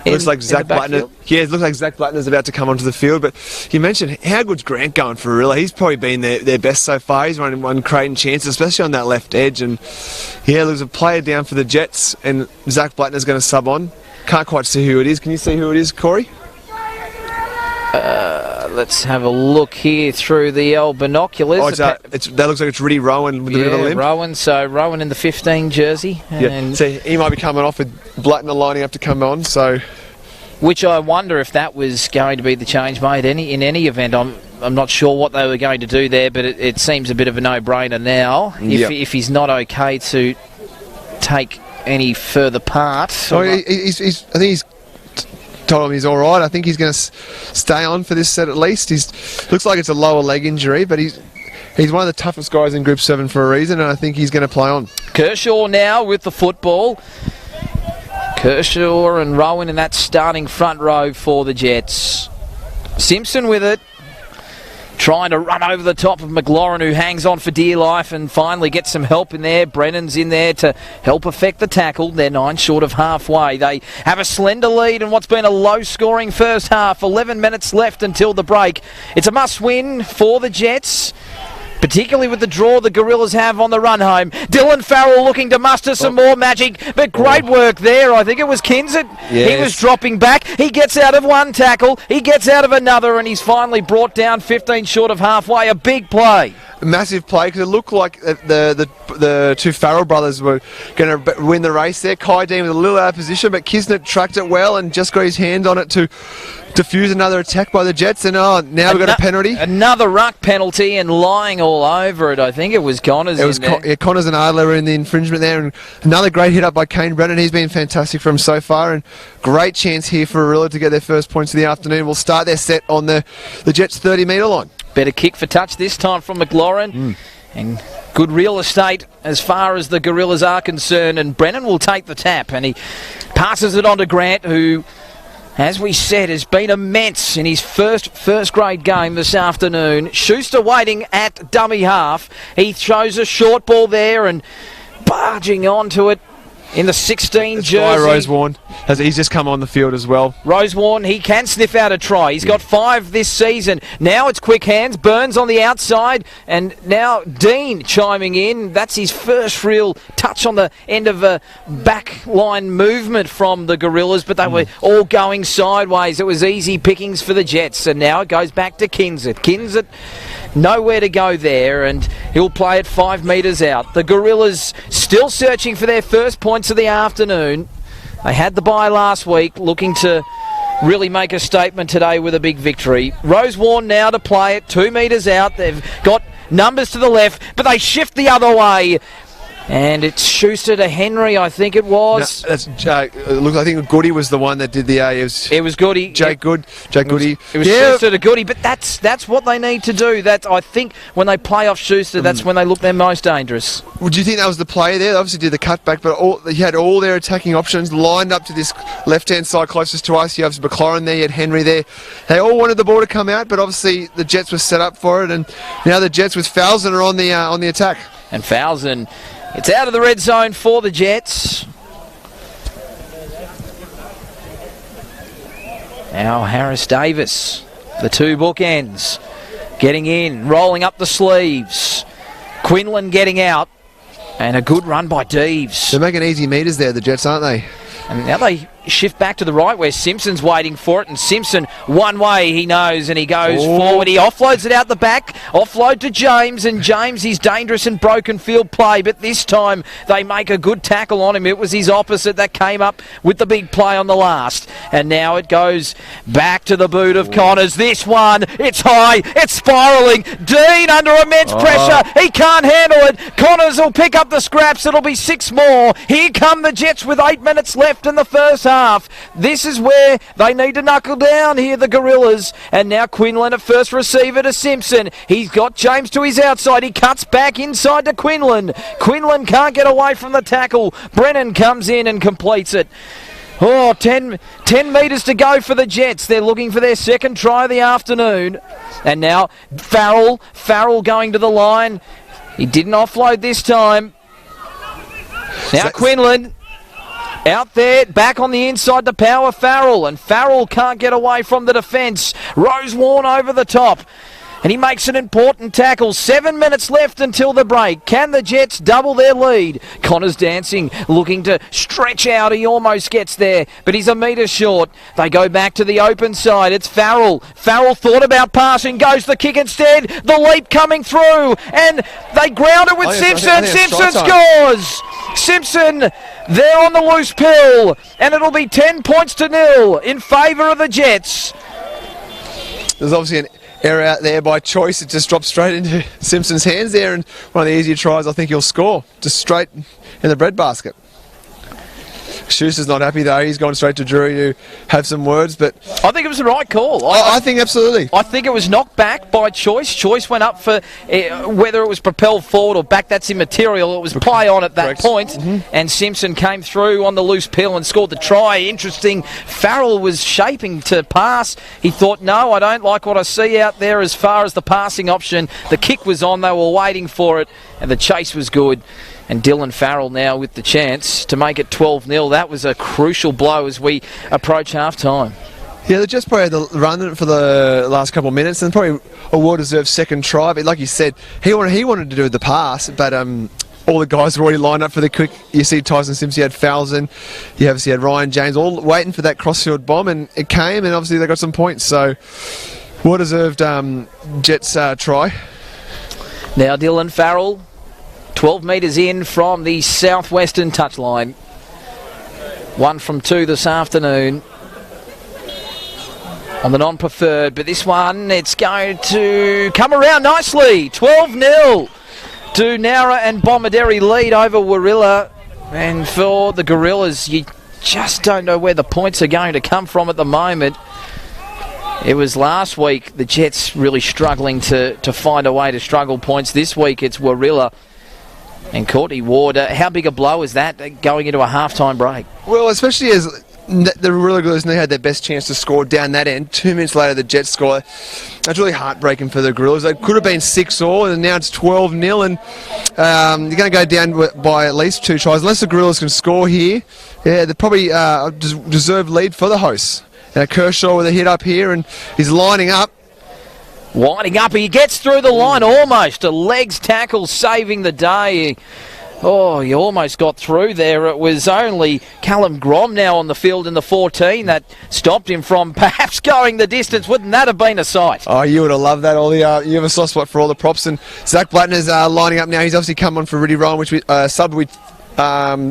Looks like Zach Blattner. Yeah, it looks like Zach Blattner's about to come onto the field. But you mentioned, how good's Grant going for Warilla? He's probably been their best so far. He's running creating chances, especially on that left edge. And yeah, there's a player down for the Jets, and Zach Blattner's going to sub on. Can't quite see who it is. Can you see who it is, Corey? Let's have a look here through the old binoculars. That looks like it's Riddy Rowan with a bit of a limp. Rowan. So Rowan in the 15 jersey. Yeah. So he might be coming off with Blattner lining up to come on. So, which I wonder if that was going to be the change made. In any event, I'm not sure what they were going to do there, but it seems a bit of a no-brainer now. If he's not okay to take any further part. I think he's told him he's all right. I think he's going to stay on for this set at least. Looks like it's a lower leg injury, but he's one of the toughest guys in Group 7 for a reason, and I think he's going to play on. Kershaw now with the football. Kershaw and Rowan in that starting front row for the Jets. Simpson with it, trying to run over the top of McLaurin, who hangs on for dear life and finally gets some help in there. Brennan's in there to help effect the tackle. They're 9 short of halfway. They have a slender lead in what's been a low-scoring first half. 11 minutes left until the break. It's a must-win for the Jets, particularly with the draw the Gorillas have on the run home. Dylan Farrell looking to muster some more magic, but great work there. I think it was Kinzit. Yes. He was dropping back. He gets out of one tackle. He gets out of another, and he's finally brought down 15 short of halfway. A big play. A massive play, because it looked like the 2 Farrell brothers were going to win the race there. Kai Dean was a little out of position, but Kisnet tracked it well and just got his hand on it to defuse another attack by the Jets. And now we've got a penalty. Another ruck penalty, and lying all over it. I think it was Connors. It was Connors and Adler were in the infringement there. And another great hit up by Kane Brennan. He's been fantastic for him so far. And great chance here for Warilla to get their first points of the afternoon. We'll start their set on the Jets' 30-metre line. Better kick for touch this time from McLaurin. And good real estate as far as the Gorillas are concerned. And Brennan will take the tap. And he passes it on to Grant, who, as we said, has been immense in his first grade game this afternoon. Schuster waiting at dummy half. He shows a short ball there and barging onto it in the 16 jersey. Rosewarne, he's just come on the field as well. Rosewarne, he can sniff out a try. He's got 5 this season. Now it's quick hands. Burns on the outside. And now Dean chiming in. That's his first real touch on the end of a back line movement from the Gorillas, but they were all going sideways. It was easy pickings for the Jets. And now it goes back to Kinzit. Kinzit, nowhere to go there, and he'll play it 5 metres out. The Gorillas still searching for their first points of the afternoon. They had the bye last week, looking to really make a statement today with a big victory. Rosewarne now to play it 2 metres out. They've got numbers to the left, but they shift the other way. And it's Schuster to Henry, I think it was. No, that's look, I think Goody was the one that did the it was Goody. Jake Goody. It was Schuster to Goody, but that's what they need to do. I think when they play off Schuster, that's when they look their most dangerous. Would you think that was the play there? They obviously did the cutback, but he had all their attacking options lined up to this left-hand side closest to us. You have McLaurin there, you had Henry there. They all wanted the ball to come out, but obviously the Jets were set up for it, and now the Jets with Falzon are on the attack. And Falzon, it's out of the red zone for the Jets. Now Harris Davis, the 2 bookends, getting in, rolling up the sleeves. Quinlan getting out, and a good run by Deves. They're making easy meters there, the Jets, aren't they? And now they shift back to the right where Simpson's waiting for it, and Simpson one way he knows, and he goes forward. He offloads it out the back, offload to James, and James is dangerous in broken field play, but this time they make a good tackle on him. It was his opposite that came up with the big play on the last, and now it goes back to the boot of Connors. This one, it's high, it's spiralling. Dean under immense pressure, he can't handle it. Connors will pick up the scraps. It'll be 6 more. Here come the Jets with 8 minutes left in the first half. This is where they need to knuckle down here, the Gorillas. And now Quinlan at first receiver to Simpson. He's got James to his outside. He cuts back inside to Quinlan. Quinlan can't get away from the tackle. Brennan comes in and completes it. 10 metres to go for the Jets. They're looking for their second try of the afternoon. And now Farrell going to the line. He didn't offload this time. Now Quinlan out there, back on the inside to power Farrell, and Farrell can't get away from the defence. Rosewarne over the top, and he makes an important tackle. 7 minutes left until the break. Can the Jets double their lead? Connors dancing, looking to stretch out. He almost gets there, but he's a metre short. They go back to the open side. It's Farrell. Farrell thought about passing, goes the kick instead. The leap coming through, and they ground it with Simpson. Simpson scores! Simpson there on the loose pill, and it'll be 10 points to 0 in favour of the Jets. There's obviously an error out there by choice. It just dropped straight into Simpson's hands there, and one of the easier tries I think he'll score, just straight in the breadbasket. Schuster's not happy though. He's gone straight to Drury to have some words, but I think it was the right call. I think absolutely. I think it was knocked back by Choice. Choice went up for whether it was propelled forward or back. That's immaterial. It was play on at that point, and Simpson came through on the loose pill and scored the try. Interesting. Farrell was shaping to pass. He thought, no, I don't like what I see out there as far as the passing option. The kick was on. They were waiting for it, and the chase was good. And Dylan Farrell now with the chance to make it 12-0. That was a crucial blow as we approach half-time. Yeah, they just probably had the run for the last couple of minutes, and probably a well-deserved second try. But like you said, he wanted to do the pass, but all the guys were already lined up for the quick. You see Tyson Simpson, you had Falzon, you obviously had Ryan James, all waiting for that crossfield bomb, and it came, and obviously they got some points. So, well-deserved Jets try. Now Dylan Farrell, 12 metres in from the southwestern touchline. 1 from 2 this afternoon on the non-preferred, but this one, it's going to come around nicely. 12-0 to Nowra, and Bombaderry lead over Warilla. And for the Gorillas, you just don't know where the points are going to come from at the moment. It was last week the Jets really struggling to find a way to struggle points. This week it's Warilla and Courtney Ward. How big a blow is that going into a halftime break? Well, especially as the Warilla Gorillas had their best chance to score down that end. 2 minutes later, the Jets score. That's really heartbreaking for the Gorillas. It could have been 6-all, and now it's 12-0, and you're going to go down by at least 2 tries. Unless the Gorillas can score here, yeah, they probably deserve lead for the hosts. Now Kershaw with a hit up here, and he's lining up. Winding up, he gets through the line almost. A legs tackle saving the day. He almost got through there. It was only Callum Grom now on the field in the 14 that stopped him from perhaps going the distance. Wouldn't that have been a sight? Oh, you would have loved that. You have a soft spot for all the props. And Zach Blattner's lining up now. He's obviously come on for Riddy Rowan, which we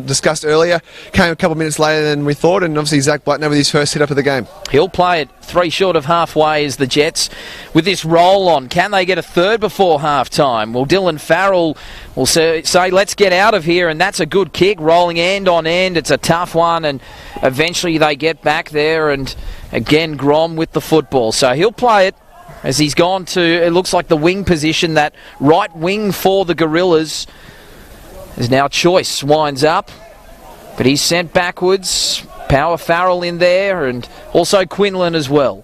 discussed earlier. Came a couple of minutes later than we thought, and obviously Zach Blattner with his first hit up of the game. He'll play it 3 short of halfway as the Jets with this roll on. Can they get a third before half time? Well, Dylan Farrell will say let's get out of here, and that's a good kick, rolling end on end. It's a tough one, and eventually they get back there, and again Grom with the football. So he'll play it as he's gone to, it looks like the wing position, that right wing for the Gorillas. There's now Choice winds up, but he's sent backwards. Power Farrell in there, and also Quinlan as well.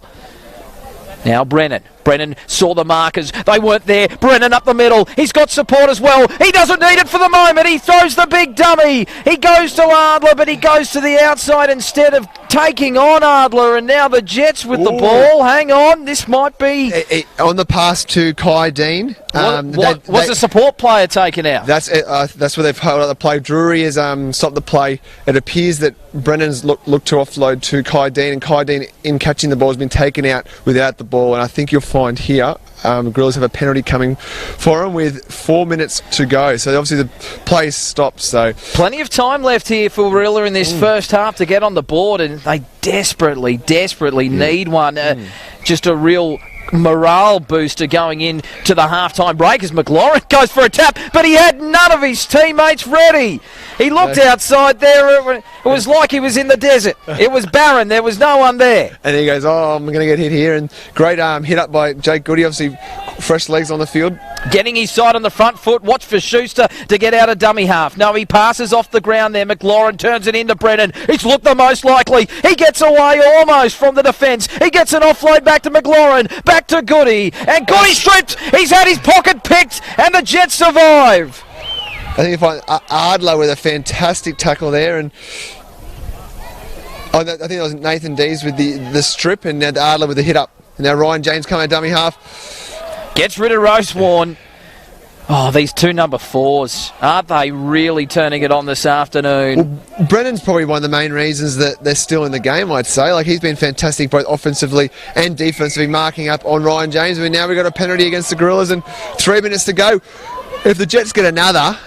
Now Brennan. Brennan saw the markers. They weren't there. Brennan up the middle. He's got support as well. He doesn't need it for the moment. He throws the big dummy. He goes to Adler, but he goes to the outside instead of taking on Adler. And now the Jets with the ball. Hang on. This might be... on the pass to Kai Dean. Was the support player taken out? That's where they've held out the play. Drury has stopped the play. It appears that Brennan's looked to offload to Kai Dean, and Kai Dean, in catching the ball, has been taken out without the ball. And I think you'll find here Gorillas have a penalty coming for them with 4 minutes to go. So obviously the play stopped. So plenty of time left here for Warilla in this first half to get on the board, and they desperately need one. Just a real morale booster going in to the halftime break as McLaurin goes for a tap, but he had none of his teammates ready. He looked outside there. It was like he was in the desert. It was barren. There was no one there. And he goes, I'm going to get hit here. And great hit up by Jake Goody. Obviously, fresh legs on the field. Getting his side on the front foot. Watch for Schuster to get out of dummy half. No, he passes off the ground there. McLaurin turns it into Brennan. He's looked the most likely. He gets away almost from the defence. He gets an offload back to McLaurin. Back to Goody. And Goody stripped. He's had his pocket picked. And the Jets survive. I think you find Adler with a fantastic tackle there, and I think that was Nathan Dees with the strip, and now Adler with the hit up. And now Ryan James coming out dummy half. Gets rid of Rosewarn. Oh, these two number 4s. Aren't they really turning it on this afternoon? Well, Brennan's probably one of the main reasons that they're still in the game, I'd say. Like, he's been fantastic both offensively and defensively, marking up on Ryan James. But now we've got a penalty against the Gorillas and 3 minutes to go. If the Jets get another,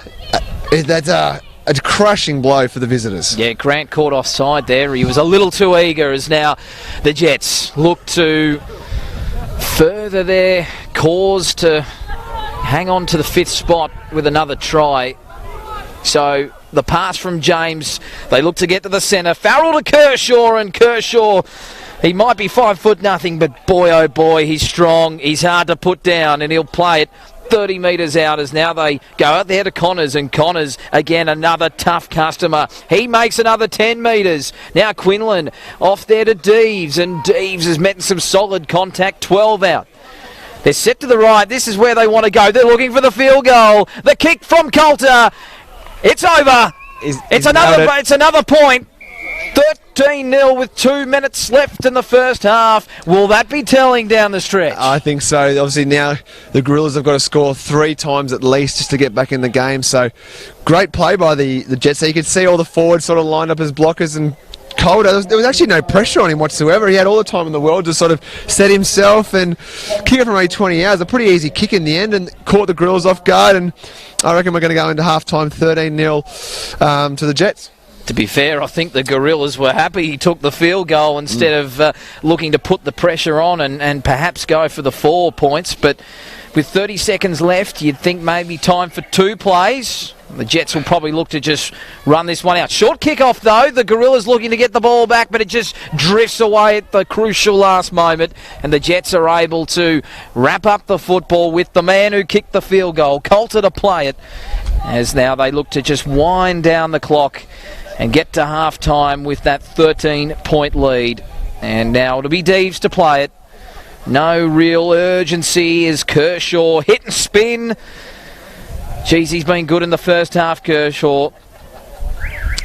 that's a crushing blow for the visitors. Yeah, Grant caught offside there. He was a little too eager, as now the Jets look to further their cause to hang on to the 5th spot with another try. So the pass from James, they look to get to the centre. Farrell to Kershaw, and Kershaw, he might be 5'0", but boy oh boy, he's strong. He's hard to put down, and he'll play it 30 metres out as now they go out there to Connors, and Connors, again, another tough customer. He makes another 10 metres. Now Quinlan off there to Deeves, and Deeves has met some solid contact, 12 out. They're set to the right. This is where they want to go. They're looking for the field goal. The kick from Coulter. It's over. It's another point. 13-0 with 2 minutes left in the first half. Will that be telling down the stretch? I think so. Obviously now the Gorillas have got to score 3 times at least just to get back in the game. So great play by the Jets. So you could see all the forwards sort of lined up as blockers, and Coulter, there was actually no pressure on him whatsoever. He had all the time in the world to sort of set himself and kick it from 20 yards. A pretty easy kick in the end, and caught the Gorillas off guard. And I reckon we're going to go into half-time 13-0 to the Jets. To be fair, I think the Gorillas were happy he took the field goal instead of looking to put the pressure on and perhaps go for the 4 points. But with 30 seconds left, you'd think maybe time for 2 plays. The Jets will probably look to just run this one out. Short kick-off, though. The Gorillas looking to get the ball back, but it just drifts away at the crucial last moment, and the Jets are able to wrap up the football with the man who kicked the field goal, Coulter, to play it, as now they look to just wind down the clock and get to half-time with that 13-point lead. And now it'll be Deeves to play it. No real urgency as Kershaw hit and spin. Geez, he's been good in the first half, Kershaw.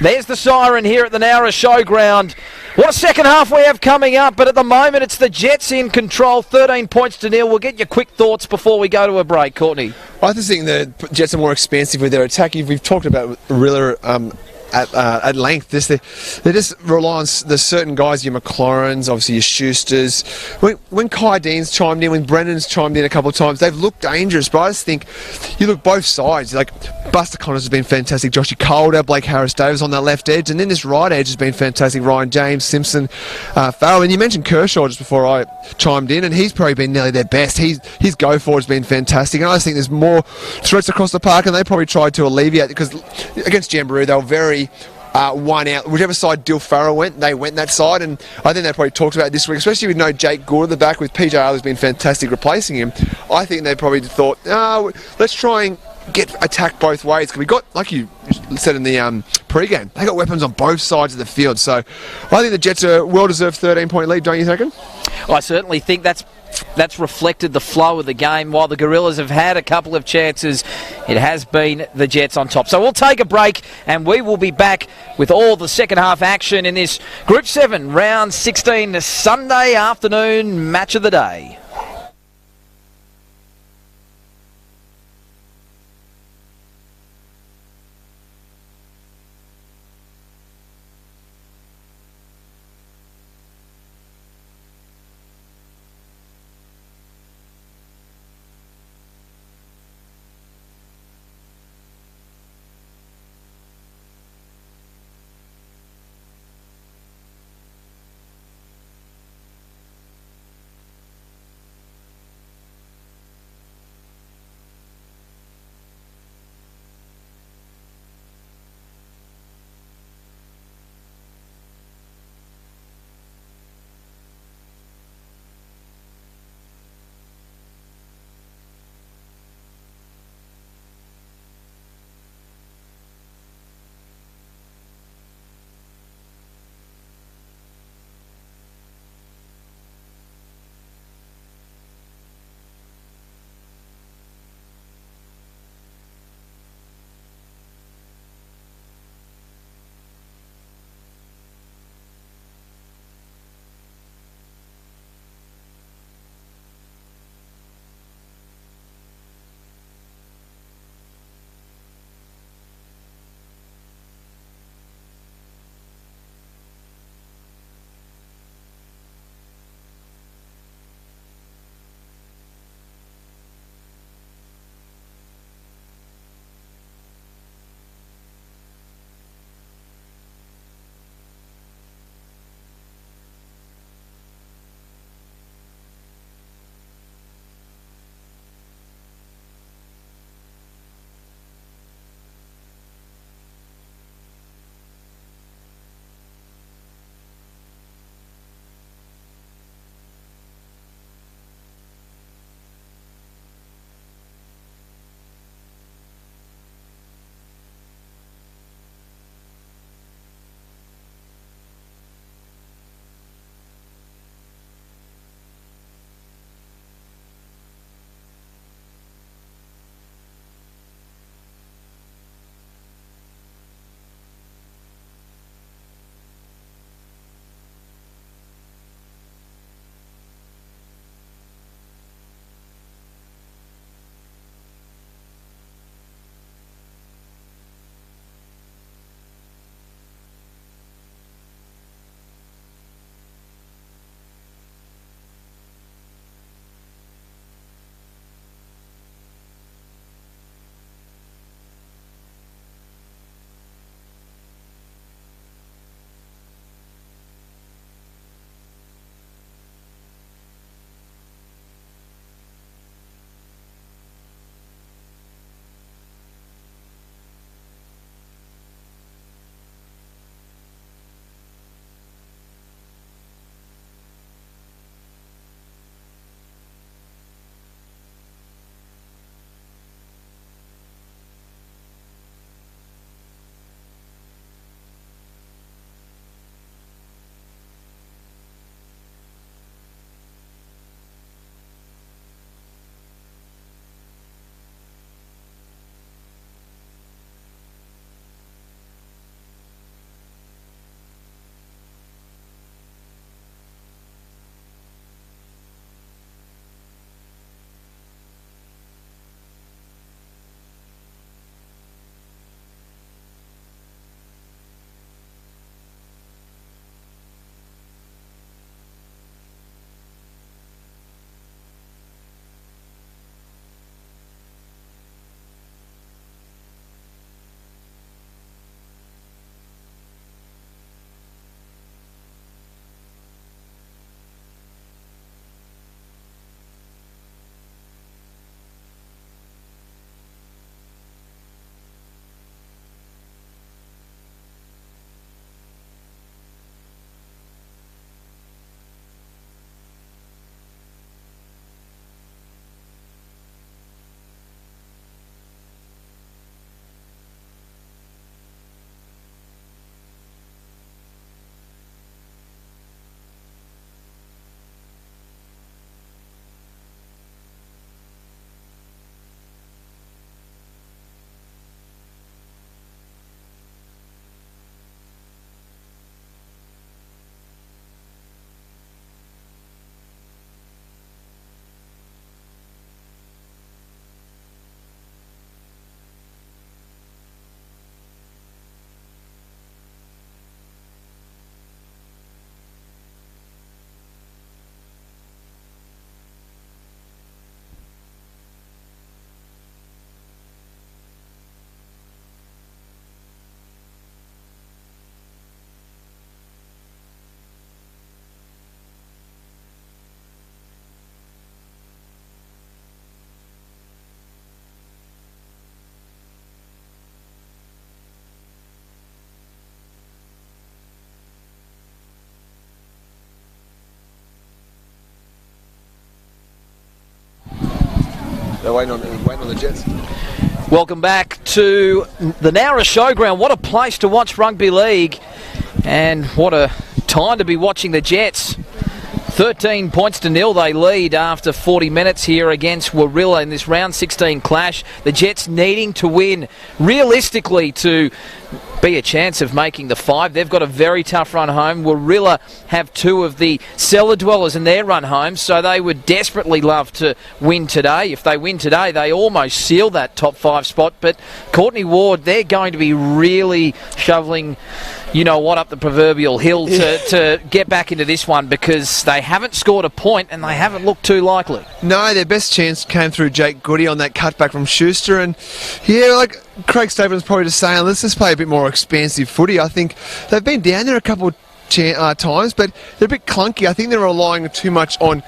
There's the siren here at the Nowra Showground. What a second half we have coming up, but at the moment it's the Jets in control, 13 points to nil. We'll get your quick thoughts before we go to a break, Courtney. I just think the Jets are more expansive with their attack. We've talked about Warilla at length. They just rely on the certain guys, your McLaurens, obviously your Schusters. When Kai Dean's chimed in, when Brennan's chimed in a couple of times, they've looked dangerous. But I just think you look both sides. Like Buster Connors has been fantastic, Joshy Calder, Blake Harris-Davis on that left edge, and then this right edge has been fantastic. Ryan James, Simpson, Farrell. And you mentioned Kershaw just before I chimed in, and he's probably been nearly their best. His go forward has been fantastic, and I just think there's more threats across the park, and they probably tried to alleviate, because against Jamboree they were very one out. Whichever side Dill Farrell went, they went that side, and I think they probably talked about it this week, especially with no Jake Gould at the back, with PJ Arley's been fantastic replacing him. I think they probably thought, let's try and get attacked both ways, because we got, like you said in the pre-game, they got weapons on both sides of the field. So I think the Jets are a well-deserved 13-point lead, don't you think? I certainly think that's reflected the flow of the game. While the Gorillas have had a couple of chances, it has been the Jets on top. So we'll take a break, and we will be back with all the second half action in this Group 7 Round 16 Sunday afternoon match of the day. They're waiting on the Jets. Welcome back to the Nowra Showground. What a place to watch rugby league, and what a time to be watching the Jets. 13 points to nil they lead after 40 minutes here against Warilla in this round 16 clash. The Jets needing to win realistically to be a chance of making the 5. They've got a very tough run home. Warilla have 2 of the cellar dwellers in their run home, so they would desperately love to win today. If they win today, they almost seal that top 5 spot. But Courtney Ward, they're going to be really shoveling, you know what, up the proverbial hill to get back into this one, because they haven't scored a point and they haven't looked too likely. No, their best chance came through Jake Goody on that cutback from Schuster, and yeah, like Craig Stapleton's probably just saying, let's just play a bit more expansive footy. I think they've been down there a couple of times, but they're a bit clunky. I think they're relying too much on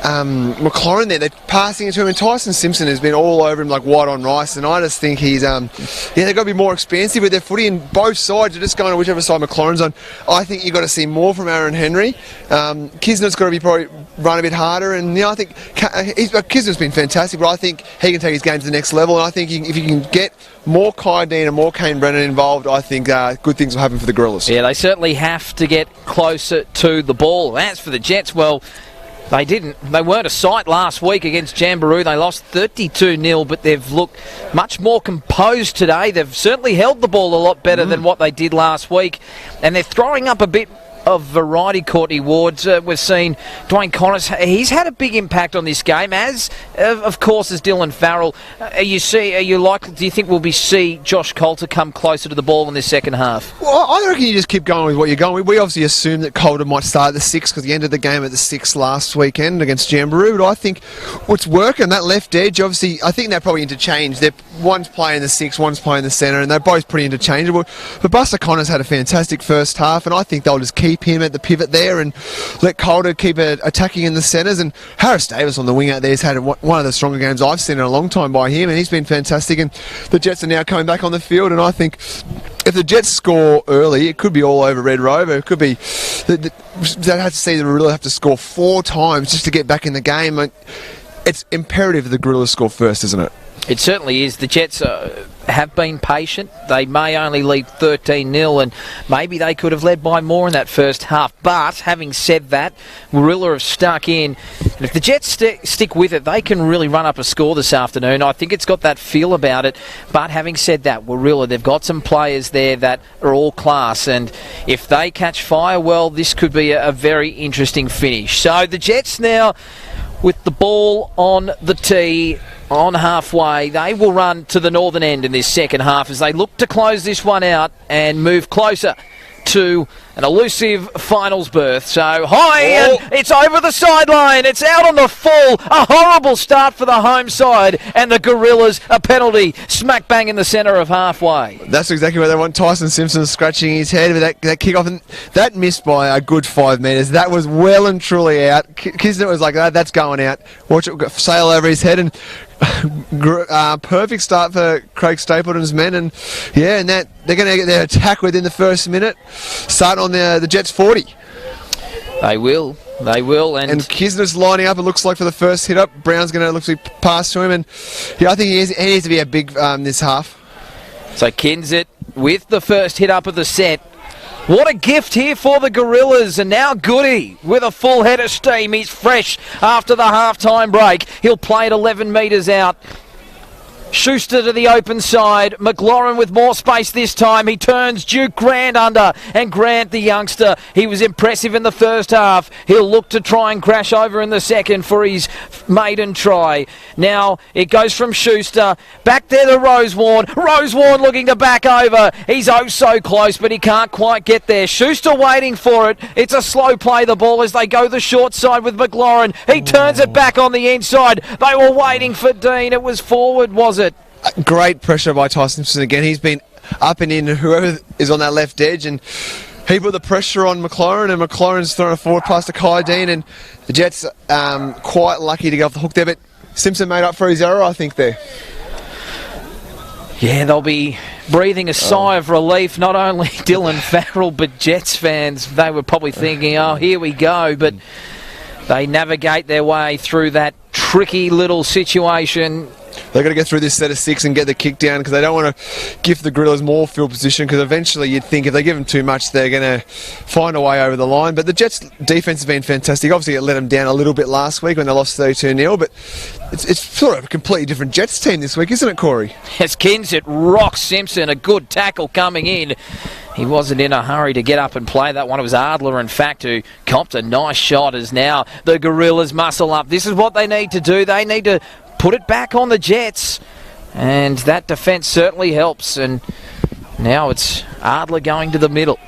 McLaurin there. They're passing it to him, and Tyson Simpson has been all over him like white on rice, and I just think he's they've got to be more expansive with their footy, and both sides are just going to whichever side McLaurin's on. I think you've got to see more from Aaron Henry. Kisner's got to be probably run a bit harder, and I think Kisner's been fantastic, but I think he can take his game to the next level, and I think if you can get more Kai Dean and more Kane Brennan involved, I think good things will happen for the Gorillas. Yeah, they certainly have to get closer to the ball. As for the Jets, well, they didn't. They weren't a sight last week against Jamboree. They lost 32-0, but they've looked much more composed today. They've certainly held the ball a lot better than what they did last week, and they're throwing up a bit of variety. Courtney Ward, we've seen Dwayne Connors, he's had a big impact on this game, as of course as Dylan Farrell. Do you think we'll see Josh Coulter come closer to the ball in this second half? Well, I reckon you just keep going with what you're going with. We obviously assumed that Coulter might start at the 6 because he ended the game at the 6 last weekend against Jamboree, but I think what's working, that left edge, obviously, I think they're probably interchanged. One's playing the 6, one's playing the centre, and they're both pretty interchangeable. But Buster Connors had a fantastic first half, and I think they'll just keep him at the pivot there and let Coulter keep attacking in the centres. And Harris Davis on the wing out there has had one of the stronger games I've seen in a long time by him, and he's been fantastic. And the Jets are now coming back on the field, and I think if the Jets score early, it could be all over Red Rover. It could be they'd have to see the Gorillas have to score 4 times just to get back in the game. It's imperative the Gorillas score first, isn't it? It certainly is. The Jets have been patient. They may only lead 13-0, and maybe they could have led by more in that first half. But having said that, Warilla have stuck in. And if the Jets stick with it, they can really run up a score this afternoon. I think it's got that feel about it. But having said that, Warilla, they've got some players there that are all class. And if they catch fire, well, this could be a very interesting finish. So the Jets now, with the ball on the tee, on halfway, they will run to the northern end in this second half as they look to close this one out and move closer to an elusive finals berth. So high, and it's over the sideline. It's out on the full. A horrible start for the home side, and the Gorillas a penalty smack bang in the centre of halfway. That's exactly what they want. Tyson Simpson scratching his head with that kick off, and that missed by a good 5 metres. That was well and truly out. Kisner was like, that's going out. Watch it sail over his head, and perfect start for Craig Stapleton's men, and and that they're going to get their attack within the first minute, starting on the Jets 40. They will, and Kisner's lining up. It looks like for the first hit up, Brown's going to look to pass to him, and I think he needs to be a big this half. So Kinsit with the first hit up of the set. What a gift here for the Gorillas, and now Goody with a full head of steam. He's fresh after the half-time break. He'll play it 11 metres out. Schuster to the open side. McLaurin with more space this time. He turns Duke Grant under, and Grant, the youngster, he was impressive in the first half. He'll look to try and crash over in the second for his maiden try. Now it goes from Schuster back there to Rosewarne. Rosewarne looking to back over. He's oh so close, but he can't quite get there. Schuster waiting for it. It's a slow play, the ball, as they go the short side with McLaurin. He turns it back on the inside. They were waiting for Dean. It was forward, was it? Great pressure by Tyson Simpson again. He's been up and in whoever is on that left edge, and he put the pressure on McLaurin, and McLaurin's thrown a forward pass to Kai Dean, and the Jets quite lucky to get off the hook there, but Simpson made up for his error, I think, there. Yeah, they'll be breathing a sigh of relief, not only Dylan Farrell, but Jets fans. They were probably thinking, oh, here we go, but they navigate their way through that tricky little situation. They've got to get through this set of 6 and get the kick down because they don't want to give the Gorillas more field position because eventually you'd think if they give them too much they're going to find a way over the line. But the Jets' defence has been fantastic. Obviously it let them down a little bit last week when they lost 32-0, but it's sort of a completely different Jets team this week, isn't it, Corey? As Kinsit rocks Simpson, a good tackle coming in. He wasn't in a hurry to get up and play that one. It was Adler, in fact, who copped a nice shot as now the Gorillas muscle up. This is what they need to do. They need to put it back on the Jets, and that defence certainly helps. And now it's Adler going to the middle.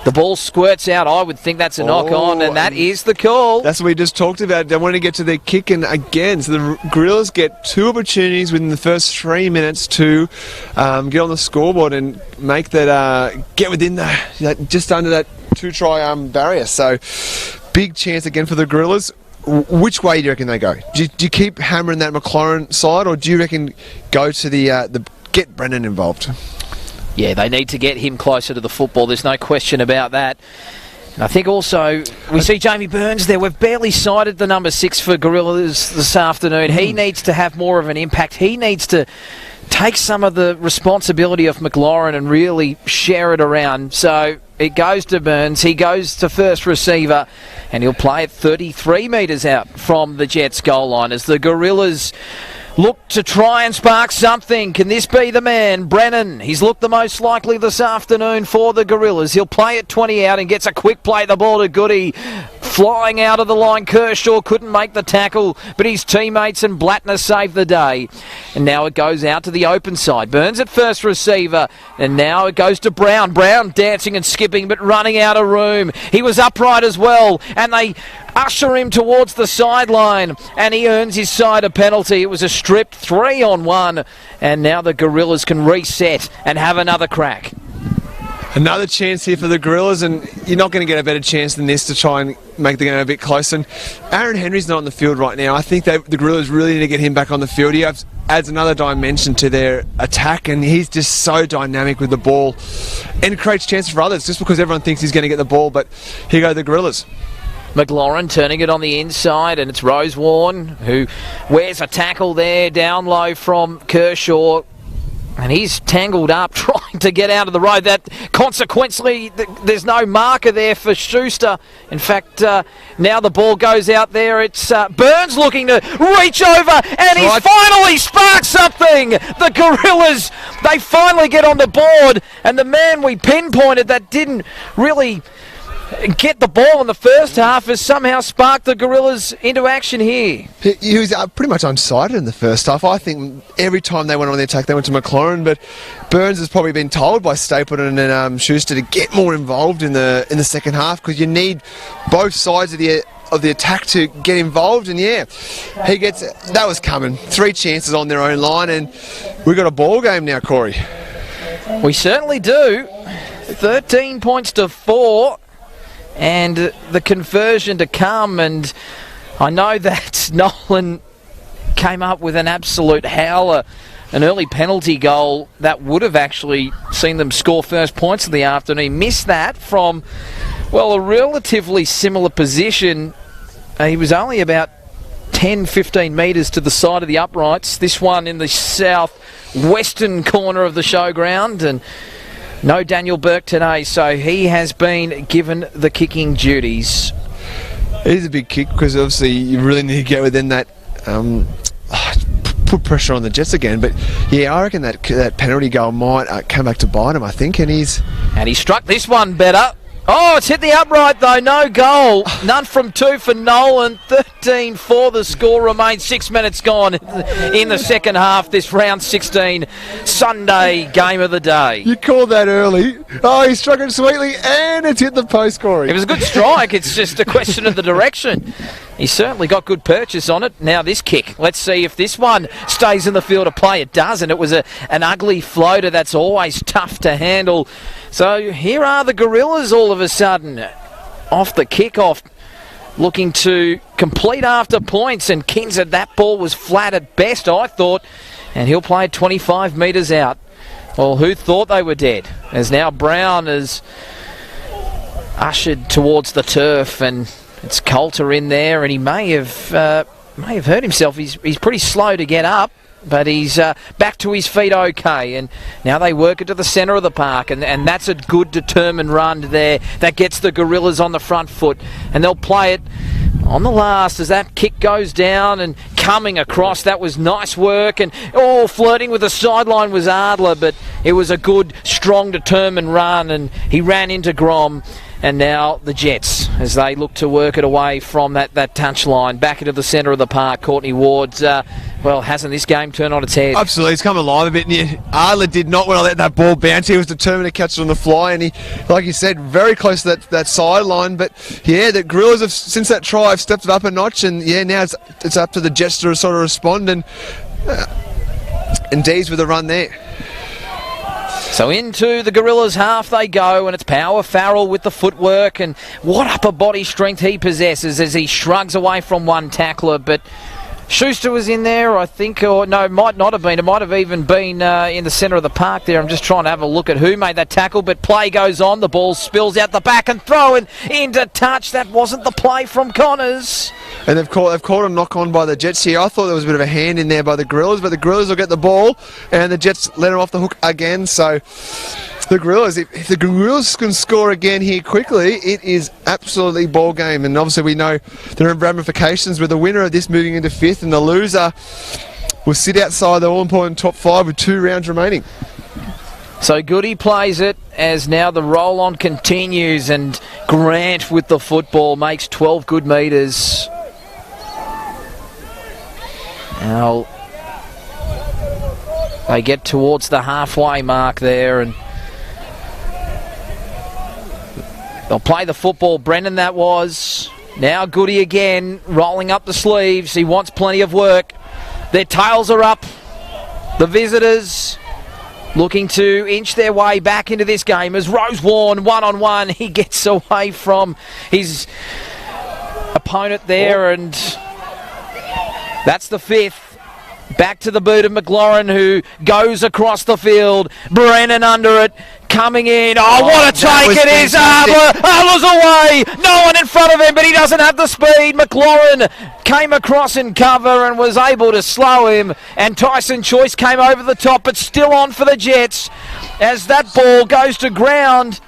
The ball squirts out. I would think that's a knock-on, and that is the call. That's what we just talked about. They want to get to their kick, and again, so the Gorillas get 2 opportunities within the first 3 minutes to get on the scoreboard and make that, get within just under that 2-try barrier. So, big chance again for the Gorillas. Which way do you reckon they go? Do you keep hammering that McLaurin side, or do you reckon go to the get Brennan involved? Yeah, they need to get him closer to the football. There's no question about that. And I think also we see Jamie Burns there. We've barely cited the number 6 for Gorillas this afternoon. He needs to have more of an impact. He needs to take some of the responsibility of McLaurin and really share it around. So it goes to Burns. He goes to first receiver, and he'll play it 33 metres out from the Jets' goal line as the Gorillas look to try and spark something. Can this be the man? Brennan, he's looked the most likely this afternoon for the Gorillas. He'll play it 20 out and gets a quick play. The ball to Goody. Flying out of the line. Kershaw couldn't make the tackle, but his teammates and Blattner saved the day. And now it goes out to the open side. Burns at first receiver, and now it goes to Brown. Brown dancing and skipping, but running out of room. He was upright as well, and they usher him towards the sideline, and he earns his side a penalty. It was a stripped 3-on-1, and now the Gorillas can reset and have another crack. Another chance here for the Gorillas, and you're not going to get a better chance than this to try and make the game a bit closer. And Aaron Henry's not on the field right now. I think the Gorillas really need to get him back on the field. He adds another dimension to their attack, and he's just so dynamic with the ball and creates chances for others just because everyone thinks he's going to get the ball. But here go the Gorillas. McLaurin turning it on the inside, and it's Rosewarne who wears a tackle there down low from Kershaw. And he's tangled up trying to get out of the road. That consequently, there's no marker there for Schuster. In fact, now the ball goes out there. It's Burns looking to reach over, and he's finally sparked something. The Gorillas, they finally get on the board, and the man we pinpointed that didn't really get the ball in the first half has somehow sparked the Gorillas into action here. He was pretty much unsighted in the first half. I think every time they went on the attack, they went to McLaurin, but Burns has probably been told by Stapleton and Schuster to get more involved in the second half because you need both sides of the attack to get involved. And yeah, that was coming. 3 chances on their own line, and we've got a ball game now, Corey. We certainly do. 13 points to 4. And the conversion to come, and I know that Nolan came up with an absolute howler, an early penalty goal that would have actually seen them score first points of the afternoon. He missed that from, well, a relatively similar position. He was only about 10-15 metres to the side of the uprights. This one in the south-western corner of the showground, and no Daniel Burke today, so he has been given the kicking duties. It is a big kick because obviously you really need to get within that, put pressure on the Jets again. But yeah, I reckon that penalty goal might come back to bite him, I think. And he struck this one better. Oh, it's hit the upright though, no goal. None from 2 for Nolan, 13-4 the score remains. 6 minutes gone in the second half, this round 16 Sunday game of the day. You called that early. Oh, he struck it sweetly and it's hit the post, Corey. It was a good strike, it's just a question of the direction. He certainly got good purchase on it. Now this kick, let's see if this one stays in the field of play. It does, and it was an ugly floater that's always tough to handle. So here are the Gorillas all of a sudden off the kickoff, looking to complete after points, and King said that ball was flat at best, I thought, and he'll play 25 metres out. Well, who thought they were dead? As now Brown is ushered towards the turf, and it's Coulter in there, and he may have may have hurt himself. He's pretty slow to get up, but he's back to his feet okay. And now they work it to the centre of the park, and that's a good determined run there that gets the Gorillas on the front foot, and they'll play it on the last as that kick goes down and coming across. That was nice work, and flirting with the sideline was Adler, but it was a good, strong, determined run, and he ran into Grom. And now the Jets, as they look to work it away from that touchline, back into the centre of the park. Courtney Ward's, hasn't this game turned on its head? Absolutely, it's come alive a bit. Adler did not want to let that ball bounce. He was determined to catch it on the fly, and he, like you said, very close to that sideline. But yeah, the Gorillas have, since that try, have stepped it up a notch, and yeah, now it's up to the Jets to sort of respond, and Dees with a run there. So into the Gorillas half they go, and it's Power Farrell with the footwork, and what upper body strength he possesses as he shrugs away from one tackler. But Schuster was in there, I think, or no, might not have been. It might have even been in the centre of the park there. I'm just trying to have a look at who made that tackle, but play goes on. The ball spills out the back and thrown into touch. That wasn't the play from Connors. And they've called a knock on by the Jets here. I thought there was a bit of a hand in there by the Gorillas, but the Gorillas will get the ball, and the Jets let them off the hook again. So the Gorillas, if the Gorillas can score again here quickly, it is absolutely ball game. And obviously we know there are ramifications with the winner of this moving into fifth, and the loser will sit outside the all-important top five with 2 rounds remaining. So Goody plays it as now the roll-on continues, and Grant with the football makes 12 good metres. Now they get towards the halfway mark there, and they'll play the football. Brendan, that was. Now Goody again, rolling up the sleeves. He wants plenty of work. Their tails are up. The visitors looking to inch their way back into this game as Rosewarne, one-on-one. He gets away from his opponent there, and that's the 5th. Back to the boot of McLaurin, who goes across the field. Brennan under it, coming in. Oh, what a take it is! Adler's away! No one in front of him, but he doesn't have the speed. McLaurin came across in cover and was able to slow him. And Tyson Choice came over the top, but still on for the Jets as that ball goes to ground.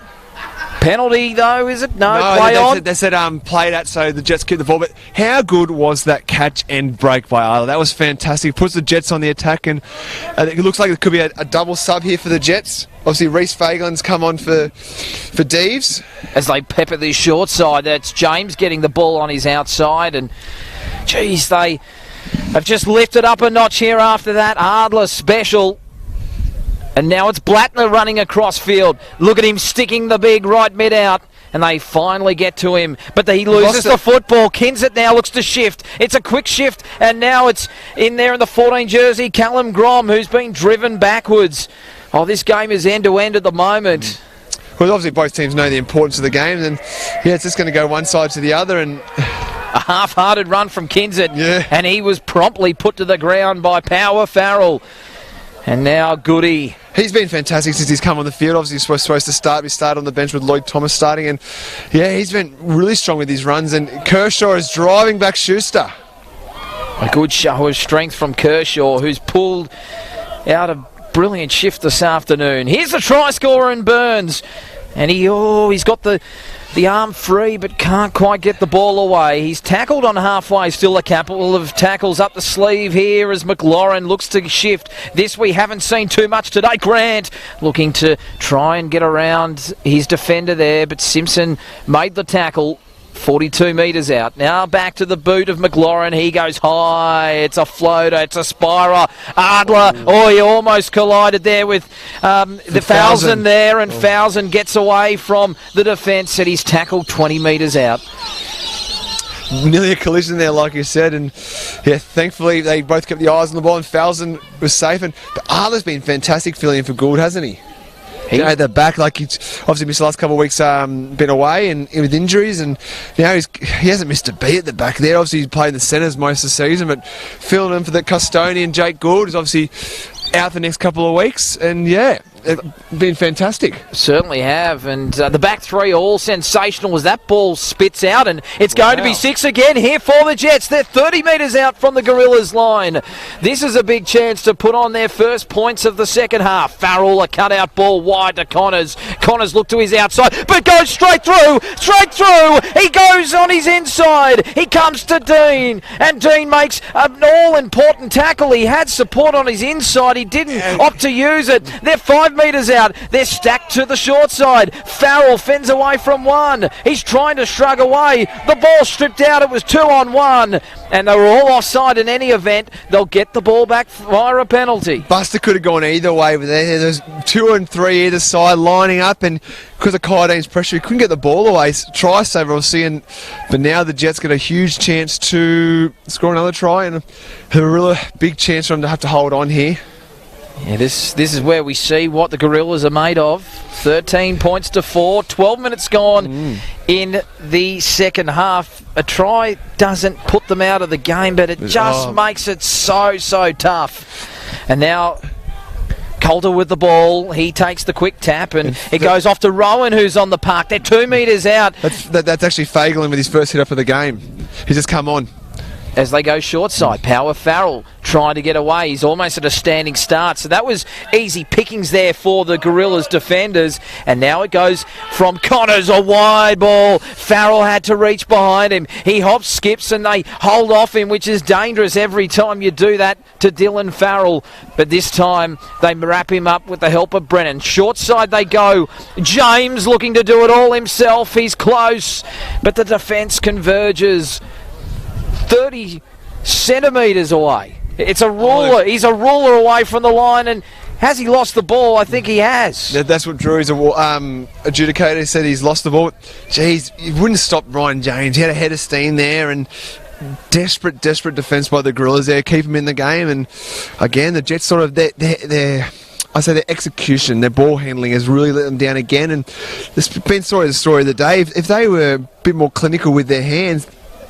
Penalty, though, is it? No, play on. They said play that so the Jets keep the ball. But how good was that catch and break by Adler? That was fantastic. Puts the Jets on the attack, and it looks like it could be a double sub here for the Jets. Obviously, Reece Faglin's come on for Deves. As they pepper this short side, that's James getting the ball on his outside, and geez, they have just lifted up a notch here after that. Adler special. And now it's Blattner running across field. Look at him sticking the big right mid out. And they finally get to him. But he loses the football. Kinsit now looks to shift. It's a quick shift. And now it's in there in the 14 jersey, Callum Grom, who's been driven backwards. Oh, this game is end-to-end at the moment. Well, obviously both teams know the importance of the game. And yeah, it's just going to go one side to the other. And a half-hearted run from Kinsit. Yeah. And he was promptly put to the ground by Power Farrell. And now Goody. He's been fantastic since he's come on the field. Obviously, he's supposed to start. We started on the bench with Lloyd Thomas starting. And yeah, he's been really strong with his runs. And Kershaw is driving back Schuster. A good show of strength from Kershaw, who's pulled out a brilliant shift this afternoon. Here's the try scorer in Burns. And he's got the arm free, but can't quite get the ball away. He's tackled on halfway, still a couple of tackles up the sleeve here as McLaurin looks to shift. This we haven't seen too much today. Grant looking to try and get around his defender there, but Simpson made the tackle. 42 metres out. Now back to the boot of McLaurin. He goes high. It's a floater. It's a spiral. Adler. He almost collided there with the Falzon there, and Falzon gets away from the defence, and he's tackled 20 metres out. Nearly a collision there, like you said, and yeah, thankfully they both kept the eyes on the ball, and Falzon was safe. But Adler's been fantastic filling in for Gould, hasn't he? At the back, like he's obviously missed the last couple of weeks, been away and with injuries, and now he hasn't missed a beat at the back there. Obviously, he's played the centres most of the season, but filling in for the custodian, Jake Gould, is obviously out the next couple of weeks. And yeah, been fantastic. Certainly have, and the back three all sensational as that ball spits out, and it's going to be 6 again here for the Jets. They're 30 metres out from the Gorillas line. This is a big chance to put on their first points of the second half. Farrell, a cut-out ball wide to Connors. Connors look to his outside, but goes straight through. He goes on his inside. He comes to Dean, and Dean makes an all-important tackle. He had support on his inside. He didn't opt to use it. They're 5 metres out. They're stacked to the short side. Farrell fends away from one. He's trying to shrug away. The ball stripped out. It was 2-on-1. And they were all offside in any event. They'll get the ball back via a penalty. Buster could have gone either way, but there's 2 and 3 either side lining up, and because of Kaidene's pressure, he couldn't get the ball away. Try saver, obviously, but now the Jets get a huge chance to score another try, and a really big chance for them to have to hold on here. Yeah, this is where we see what the Gorillas are made of. 13 points to 4, 12 minutes gone in the second half. A try doesn't put them out of the game, but it just makes it so tough. And now Coulter with the ball. He takes the quick tap, and it goes off to Rowan, who's on the park. They're 2 metres out. That's actually Fagelin with his first hit up of the game. He's just come on. As they go short side, Power Farrell trying to get away. He's almost at a standing start. So that was easy pickings there for the Gorillas defenders. And now it goes from Connors, a wide ball. Farrell had to reach behind him. He hops, skips, and they hold off him, which is dangerous every time you do that to Dylan Farrell. But this time they wrap him up with the help of Brennan. Short side they go. James looking to do it all himself. He's close, but the defence converges. 30 centimetres away. It's a ruler. He's a ruler away from the line, and has he lost the ball? I think he has. That's what Drew's adjudicator said. He's lost the ball. Jeez, he wouldn't stop Ryan James. He had a head of steam there, and desperate defence by the Gorillas there, keep him in the game. And again, the Jets sort of their execution, their ball handling has really let them down again. And it's been the story of the day. If they were a bit more clinical with their hands,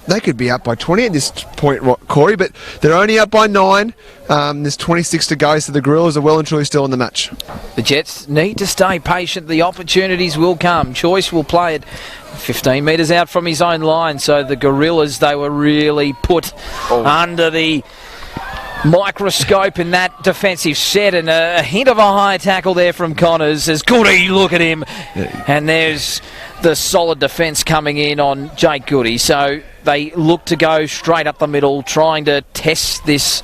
they could be up by 20 at this point, Corey, but they're only up by 9. There's 26 to go, so the Gorillas are well and truly still in the match. The Jets need to stay patient. The opportunities will come. Choice will play it 15 metres out from his own line, so the Gorillas, they were really put under the microscope in that defensive set, and a hint of a high tackle there from Connors. As Goody, look at him. And there's the solid defence coming in on Jake Goody. So they look to go straight up the middle, trying to test this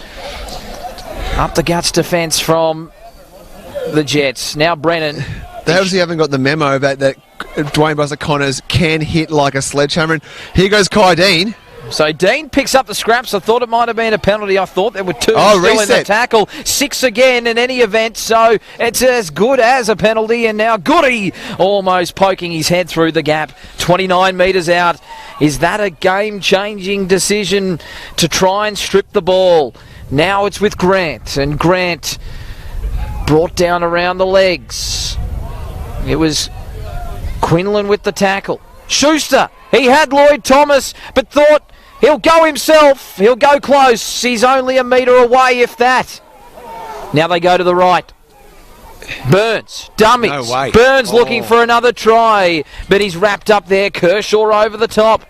up the guts defence from the Jets. Now Brennan. They obviously haven't got the memo about that Dwayne Buster Connors can hit like a sledgehammer. And here goes Kai Dean. So Dean picks up the scraps. I thought it might have been a penalty. I thought there were 2 still in the tackle. 6 again in any event. So it's as good as a penalty. And now Goody almost poking his head through the gap. 29 metres out. Is that a game-changing decision to try and strip the ball? Now it's with Grant. And Grant brought down around the legs. It was Quinlan with the tackle. Schuster. He had Lloyd Thomas, but thought he'll go himself. He'll go close. He's only a metre away, if that. Now they go to the right. Burns, dummies. No way. Burns looking for another try, but he's wrapped up there. Kershaw over the top.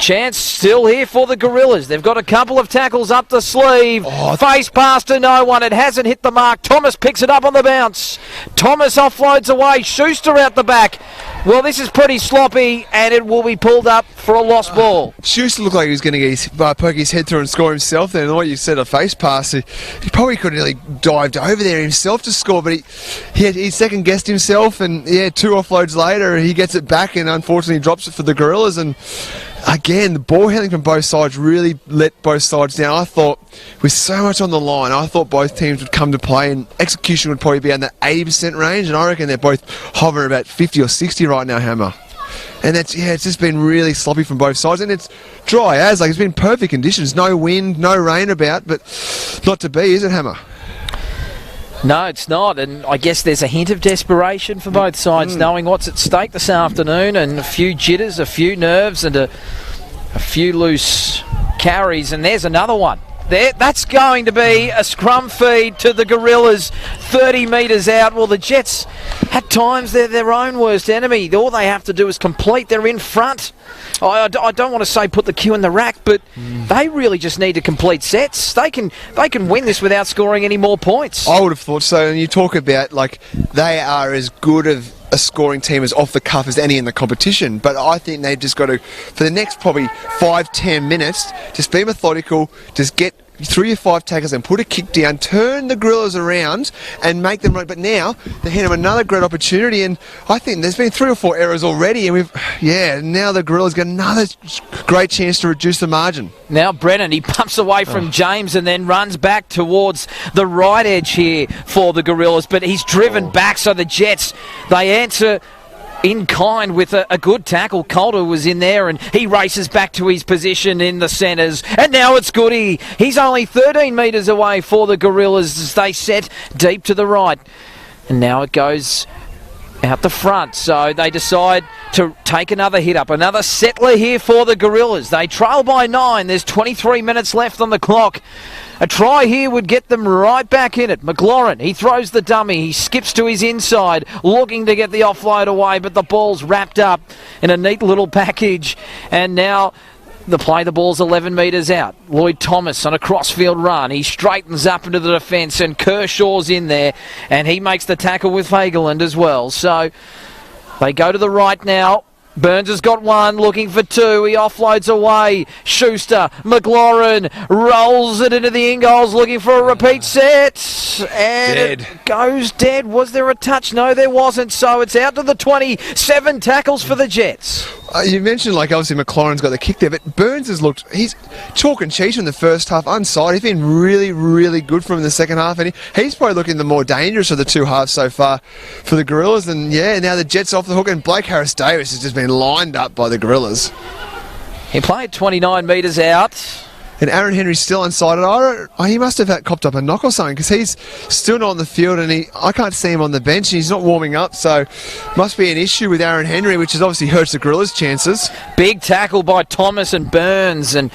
Chance still here for the Gorillas. They've got a couple of tackles up the sleeve. Face pass to no one. It hasn't hit the mark. Thomas picks it up on the bounce. Thomas offloads away. Schuster out the back. Well, this is pretty sloppy, and it will be pulled up for a lost ball. Schuster looked like he was going to poke his head through and score himself there. And what you said, a face pass, he probably could have really dived over there himself to score, but he second-guessed himself, and 2 offloads later, he gets it back and unfortunately drops it for the Gorillas. And again, the ball handling from both sides really let both sides down. I thought, with so much on the line, I thought both teams would come to play, and execution would probably be in the 80% range, and I reckon they're both hovering about 50 or 60 right now, Hammer. And it's just been really sloppy from both sides, and it's dry as, it's been perfect conditions. No wind, no rain about, but not to be, is it, Hammer? No, it's not, and I guess there's a hint of desperation for both sides, knowing what's at stake this afternoon, and a few jitters, a few nerves, and a few loose carries, and there's another one. That's going to be a scrum feed to the Gorillas 30 metres out. Well, the Jets, at times, they're their own worst enemy. All they have to do is complete. They're in front. I don't want to say put the cue in the rack, but they really just need to complete sets. They can win this without scoring any more points. I would have thought so. And you talk about, like, they are as good of a scoring team as off the cuff as any in the competition, but I think they've just got to, for the next probably 5-10 minutes, just be methodical, just get through your 5 tackles and put a kick down, turn the Gorillas around and make them right. But now they hand them another great opportunity, and I think there's been 3 or 4 errors already, and now the Gorillas get another great chance to reduce the margin. Now Brennan, he pumps away from James and then runs back towards the right edge here for the Gorillas, but he's driven back, so the Jets, they answer in kind with a good tackle. Calder was in there and he races back to his position in the centres, and now it's Goody. He's only 13 metres away for the Gorillas as they set deep to the right, and now it goes out the front, so they decide to take another hit up, another settler here for the Gorillas. They trail by 9. There's 23 minutes left on the clock. A try here would get them right back in it. McLaurin, he throws the dummy. He skips to his inside, looking to get the offload away, but the ball's wrapped up in a neat little package. And now the ball's 11 metres out. Lloyd Thomas on a crossfield run. He straightens up into the defence, and Kershaw's in there, and he makes the tackle with Fagerland as well. So they go to the right now. Burns has got 1, looking for 2. He offloads away. Schuster, McLaurin rolls it into the in goals, looking for a repeat set. And it goes dead. Was there a touch? No, there wasn't. So it's out to the 27 tackles for the Jets. You mentioned, like, obviously McLaurin's got the kick there, but Burns has looked, he's chalk and cheese in the first half, unside. He's been really, really good for him in the second half, and he's probably looking the more dangerous of the 2 halves so far for the Gorillas. And now the Jets off the hook, and Blake Harris-Davis has just been lined up by the Gorillas. He played 29 metres out. And Aaron Henry's still unsighted. He must have copped up a knock or something, because he's still not on the field, and I can't see him on the bench, and he's not warming up, so must be an issue with Aaron Henry, which has obviously hurts the Gorillas' chances. Big tackle by Thomas and Burns, and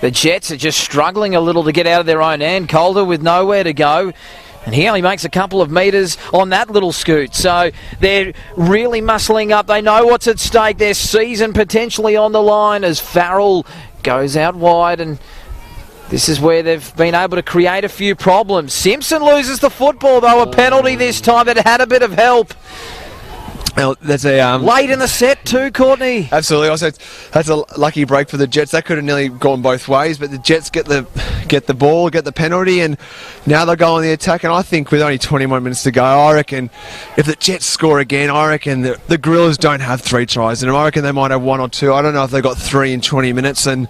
the Jets are just struggling a little to get out of their own end. Calder with nowhere to go, and he only makes a couple of metres on that little scoot. So they're really muscling up. They know what's at stake. Their season potentially on the line as Farrell goes out wide, and this is where they've been able to create a few problems. Simpson loses the football, though, a penalty this time that had a bit of help. Well, that's a late in the set too, Courtney. Absolutely. Also, that's a lucky break for the Jets. That could have nearly gone both ways, but the Jets get the ball, get the penalty, and now they'll go on the attack. And I think with only 21 minutes to go, I reckon if the Jets score again, I reckon the Gorillas don't have 3 tries, and I reckon they might have 1 or 2. I don't know if they've got 3 in 20 minutes. And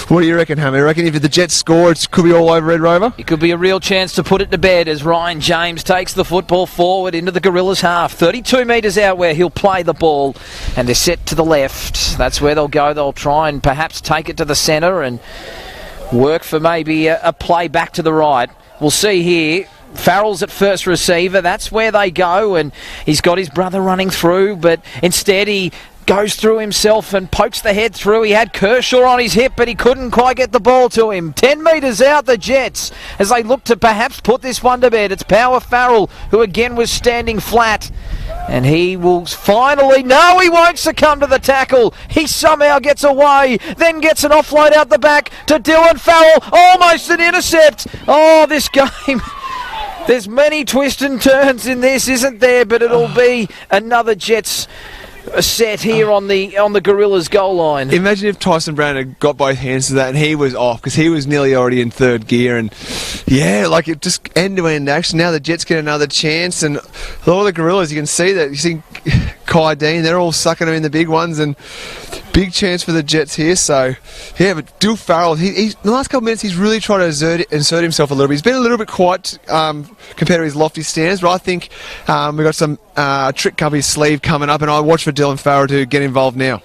what do you reckon, Hammy? I reckon if the Jets score, it could be all over Red Rover. It could be a real chance to put it to bed as Ryan James takes the football forward into the Gorillas' half. 32 metres out where he'll play the ball, and they're set to the left. That's where they'll go. They'll try and perhaps take it to the centre and work for maybe a play back to the right. We'll see here. Farrell's at first receiver. That's where they go, and he's got his brother running through, but instead he goes through himself and pokes the head through. He had Kershaw on his hip, but he couldn't quite get the ball to him. 10 metres out, the Jets, as they look to perhaps put this one to bed. It's Power Farrell, who again was standing flat, and he will finally... No, he won't succumb to the tackle. He somehow gets away, then gets an offload out the back to Dylan Farrell. Almost an intercept. Oh, this game... There's many twists and turns in this, isn't there? But it'll be another Jets set here on the Gorillas goal line. Imagine if Tyson Brown had got both hands to that and he was off, because he was nearly already in third gear, and like it just end-to-end action. Now the Jets get another chance, and all the Gorillas, you can see that. You see Kai Dean, they're all sucking them in the big ones, and big chance for the Jets here. So but Dill Farrell, in the last couple of minutes, he's really tried to insert himself a little bit. He's been a little bit quiet compared to his lofty stance, but I think we've got some trick up his sleeve coming up, and I watch for Dylan Farrell to get involved now.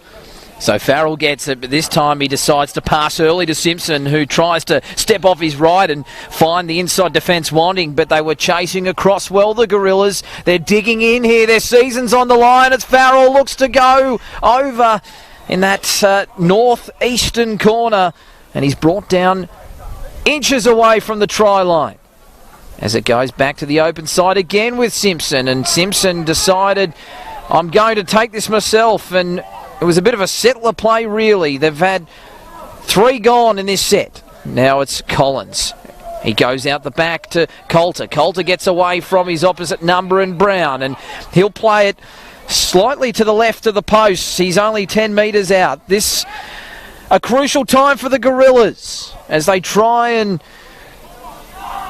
So Farrell gets it, but this time he decides to pass early to Simpson, who tries to step off his right and find the inside defence wanting, but they were chasing across well, the Gorillas. They're digging in here. Their season's on the line as Farrell looks to go over in that north-eastern corner, and he's brought down inches away from the try line. As it goes back to the open side again with Simpson, and Simpson decided, I'm going to take this myself, and it was a bit of a settler play, really. They've had 3 gone in this set. Now it's Collins. He goes out the back to Coulter. Coulter gets away from his opposite number in Brown, and he'll play it slightly to the left of the posts. He's only 10 metres out. This a crucial time for the Gorillas as they try and,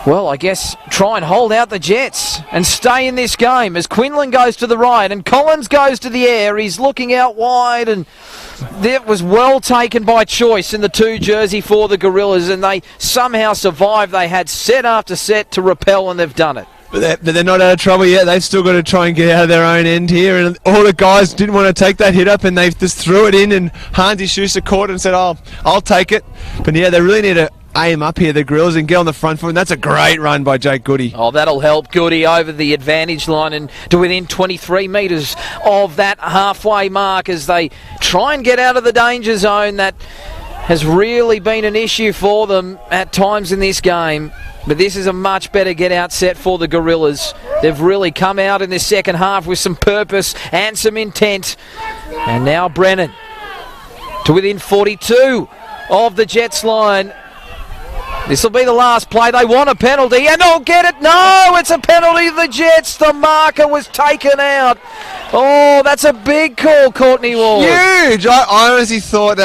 well, I guess try and hold out the Jets and stay in this game as Quinlan goes to the right and Collins goes to the air. He's looking out wide, and that was well taken by choice in the 2 jersey for the Gorillas, and they somehow survived. They had set after set to repel, and they've done it. But they're not out of trouble yet. They've still got to try and get out of their own end here. And all the guys didn't want to take that hit up, and they just threw it in, and Hansi Schuster caught it and said, oh, I'll take it. But yeah, they really need to aim up here, the Gorillas, and get on the front foot. And that's a great run by Jake Goody. Oh, that'll help Goody over the advantage line and to within 23 metres of that halfway mark as they try and get out of the danger zone. That has really been an issue for them at times in this game. But this is a much better get-out set for the Gorillas. They've really come out in this second half with some purpose and some intent. And now Brennan to within 42 of the Jets line. This will be the last play. They want a penalty, and they'll get it. No, it's a penalty to the Jets. The marker was taken out. Oh, that's a big call, Courtney Ward. Huge. I honestly thought,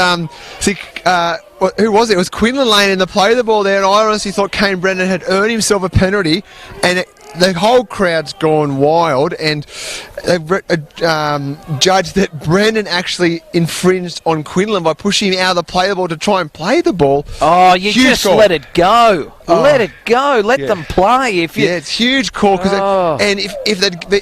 who was it? It was Quinlan Lane in the play of the ball there, and I honestly thought Kane Brennan had earned himself a penalty, and the whole crowd's gone wild, and they've judged that Brennan actually infringed on Quinlan by pushing him out of the play of the ball to try and play the ball. Oh, you huge just call. Let it go. Let it go. Let them play. It's huge call. And if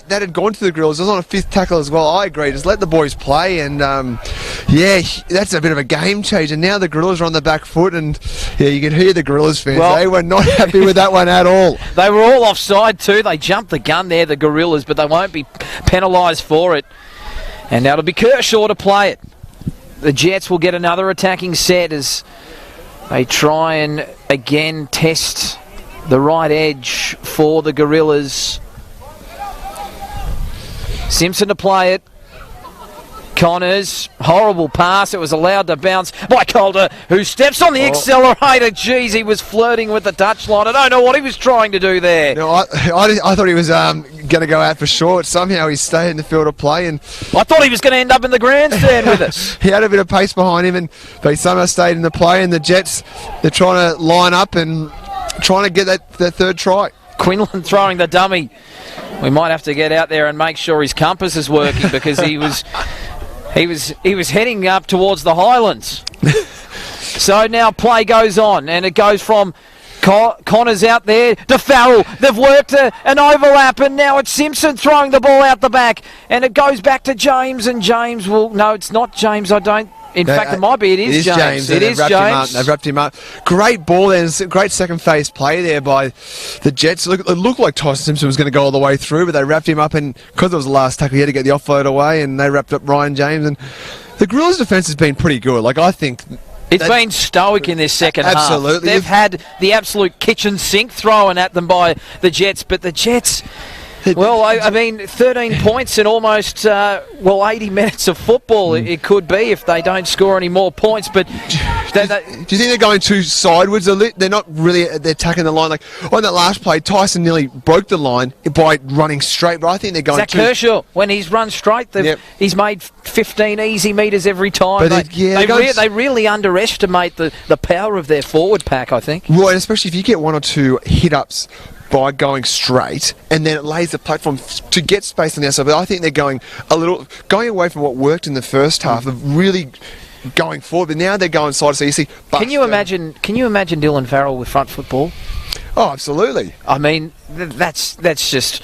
that had gone to the Gorillas, it was on a 5th tackle as well. I agree. Just let the boys play. And, that's a bit of a game changer. Now the Gorillas are on the back foot. And, you can hear the Gorillas fans. Well, they were not happy with that one at all. They were all offside too. They jumped the gun there, the Gorillas, but they won't be penalised for it. And now it'll be Kershaw to play it. The Jets will get another attacking set as they try and again test the right edge for the Gorillas. Simpson to play it. Connors, horrible pass. It was allowed to bounce by Coulter, who steps on the accelerator. Jeez, he was flirting with the touchline. I don't know what he was trying to do there. No, I thought he was going to go out for short. Somehow he stayed in the field of play, and I thought he was going to end up in the grandstand with us. He had a bit of pace behind him, but he somehow stayed in the play. And the Jets, they're trying to line up and trying to get that 3rd try. Quinlan throwing the dummy. We might have to get out there and make sure his compass is working because he was heading up towards the Highlands. So now play goes on, and it goes from Connors out there to Farrell. They've worked an overlap, and now it's Simpson throwing the ball out the back, and it goes back to James, and James will... No, it's not James, I don't... In fact, it might be. It is James. It is James. They've wrapped him up. Great ball there. Great second phase play there by the Jets. It looked like Tyson Simpson was going to go all the way through, but they wrapped him up, and because it was the last tackle, he had to get the offload away, and they wrapped up Ryan James. And the Gorillas' defence has been pretty good. Like, I think... It's been stoic in this second half. Absolutely. They've had the absolute kitchen sink thrown at them by the Jets, but the Jets... Well, I mean, 13 points in almost, 80 minutes of football it could be if they don't score any more points. But do you think they're going too sideways? They're not really they're attacking the line. Like on that last play, Tyson nearly broke the line by running straight, but I think they're going Zach Kershaw, when he's run straight, he's made 15 easy metres every time. But they really underestimate the power of their forward pack, I think. Right, especially if you get 1 or 2 hit-ups by going straight, and then it lays the platform to get space on the outside. But I think they're going away from what worked in the first half of really going forward. But now they're going side. So you see, can you imagine Dylan Farrell with front football? Oh, absolutely. I mean, that's just.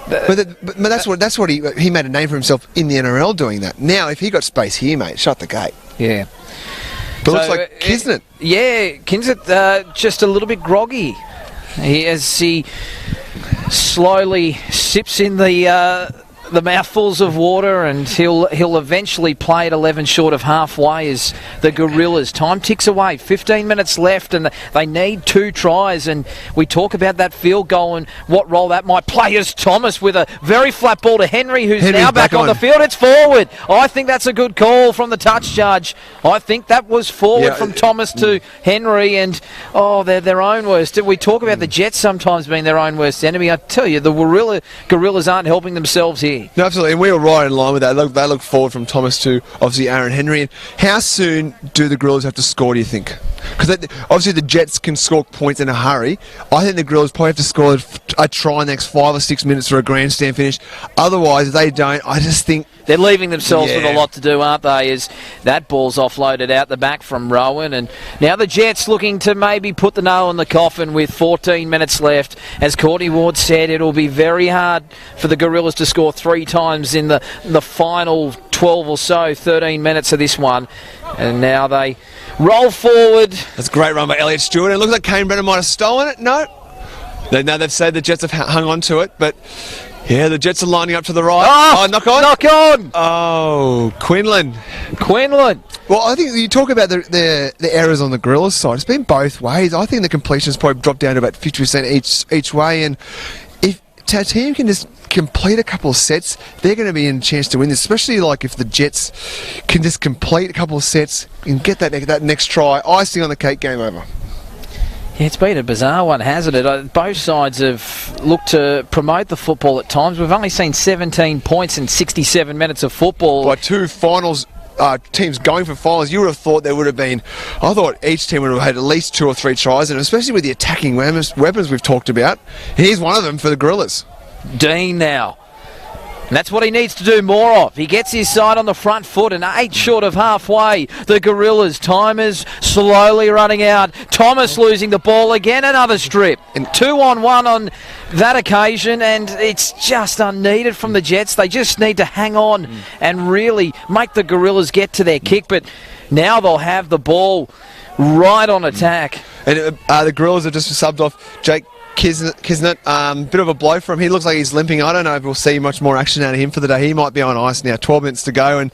But that's what he made a name for himself in the NRL doing that. Now, if he got space here, mate, shut the gate. Yeah. But looks like Kisnet. Kisnet just a little bit groggy. As he slowly sips in the the mouthfuls of water, and he'll eventually play at 11 short of halfway as the Gorillas. Time ticks away, 15 minutes left, and they need 2 tries. And we talk about that field goal and what role that might play as Thomas with a very flat ball to Henry, who's now back on the field. It's forward. I think that's a good call from the touch judge. I think that was forward from Thomas to Henry, and they're their own worst. We talk about the Jets sometimes being their own worst enemy. I tell you, the Gorillas aren't helping themselves here. No, absolutely, and we were right in line with that. They look forward from Thomas to obviously Aaron Henry. And how soon do the Gorillas have to score, do you think? Because obviously the Jets can score points in a hurry. I think the Gorillas probably have to score a try in the next 5 or 6 minutes for a grandstand finish. Otherwise, if they don't, I just think they're leaving themselves with a lot to do, aren't they? As that ball's offloaded out the back from Rowan, and now the Jets looking to maybe put the nail in the coffin with 14 minutes left. As Courtney Ward said, it'll be very hard for the Gorillas to score 3 times in the final 12 or so, 13 minutes of this one. And now they roll forward. That's a great run by Elliott Stewart. It looks like Kane Brennan might have stolen it. No. Now they've said the Jets have hung on to it, but yeah, the Jets are lining up to the right. Oh, knock on. Knock on. Oh, Quinlan. Well, I think you talk about the errors on the Gorillas side. It's been both ways. I think the completion's probably dropped down to about 50% each way, and if our team can just complete a couple of sets, they're going to be in a chance to win this, especially like if the Jets can just complete a couple of sets and get that next try. Icing on the cake, game over. Yeah, it's been a bizarre one, hasn't it? Both sides have looked to promote the football at times. We've only seen 17 points in 67 minutes of football. By 2 finals teams going for finals, you would have thought there would have been, I thought each team would have had at least 2 or 3 tries, and especially with the attacking weapons we've talked about. Here's one of them for the Gorillas. Dean now. And that's what he needs to do more of. He gets his side on the front foot and 8 short of halfway. The Gorillas, timers slowly running out. Thomas losing the ball again, another strip. And 2-on-1 on that occasion, and it's just unneeded from the Jets. They just need to hang on and really make the Gorillas get to their kick. But now they'll have the ball right on attack. And the Gorillas have just subbed off Jake Kisnet, bit of a blow for him. He looks like he's limping. I don't know if we'll see much more action out of him for the day. He might be on ice now. 12 minutes to go, and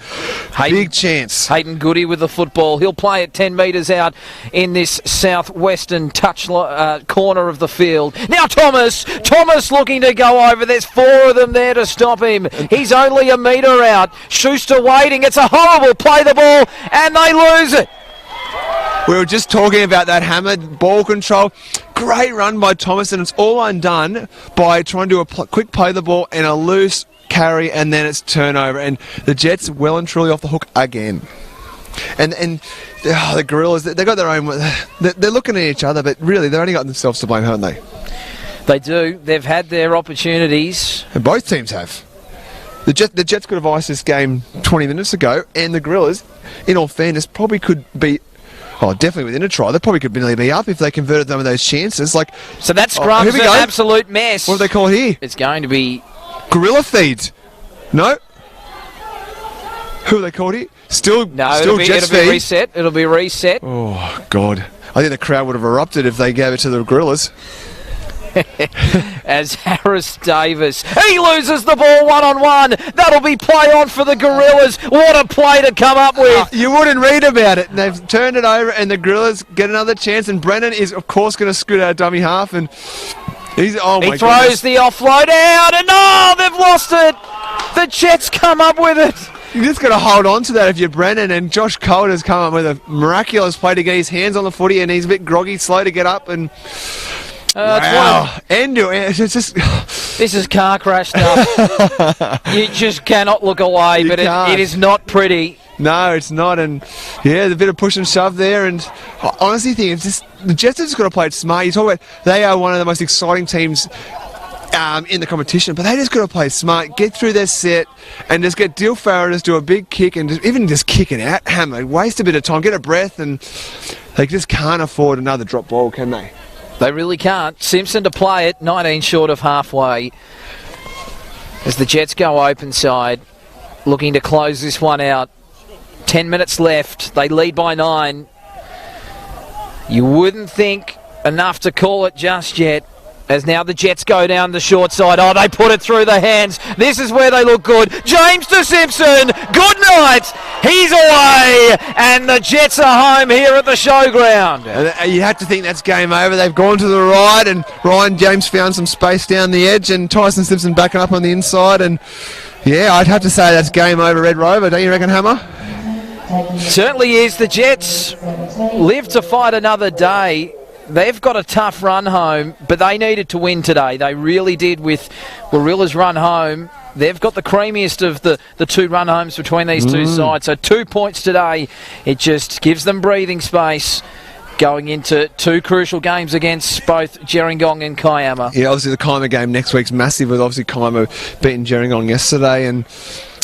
big chance. Hayden Goody with the football. He'll play it 10 metres out in this southwestern corner of the field. Now Thomas looking to go over. There's 4 of them there to stop him. He's only a metre out. Schuster waiting. It's a horrible play the ball, and they lose it. We were just talking about that hammered ball control. Great run by Thomas, and it's all undone by trying to do a quick play the ball and a loose carry, and then it's turnover. And the Jets well and truly off the hook again. And the Gorillas, they got their own. They're looking at each other, but really they've only got themselves to blame, haven't they? They do. They've had their opportunities. And both teams have. The Jets could have iced this game 20 minutes ago, and the Gorillas, in all fairness, probably could be. Oh, definitely within a try. They probably could nearly be up if they converted some of those chances. So that scrum's an absolute mess. What do they call it here? It's going to be Gorilla feeds. No. Who are they called here? Still Jets feed. Reset. It'll be reset. Oh God! I think the crowd would have erupted if they gave it to the Gorillas. As Harris Davis, he loses the ball 1-on-1. That'll be play on for the Gorillas. What a play to come up with. You wouldn't read about it. And they've turned it over, and the Gorillas get another chance. And Brennan is, of course, going to scoot out dummy half, and he throws the offload out, and they've lost it. The Jets come up with it. You just got to hold on to that if you're Brennan, and Josh Colt has come up with a miraculous play to get his hands on the footy, and he's a bit groggy, slow to get up, and wow. It's just this is car crash stuff. You just cannot look away, but it is not pretty. No, it's not, and yeah, the bit of push and shove there, and I honestly think it's just the Jets have just got to play it smart. You talk about they are one of the most exciting teams in the competition, but they just got to play smart, get through their set, and just get Dill Farrell to do a big kick and even just kick it out, hammer, waste a bit of time, get a breath, and they just can't afford another drop ball, can they? They really can't. Simpson to play it, 19 short of halfway. As the Jets go open side, looking to close this one out. 10 minutes left. They lead by 9. You wouldn't think enough to call it just yet. As now the Jets go down the short side. Oh, they put it through the hands. This is where they look good. James to Simpson. Good night. He's away. And the Jets are home here at the showground. You have to think that's game over. They've gone to the right, and Ryan James found some space down the edge, and Tyson Simpson backing up on the inside. And yeah, I'd have to say that's game over, Red Rover. Don't you reckon, Hammer? Certainly is. The Jets live to fight another day. They've got a tough run home, but they needed to win today. They really did with Warilla's run home. They've got the creamiest of the two run homes between these two sides. So 2 points today. It just gives them breathing space going into two crucial games against both Gerringong and Kiama. Yeah, obviously the Kiama game next week's massive, with obviously Kiama beating Gerringong yesterday. And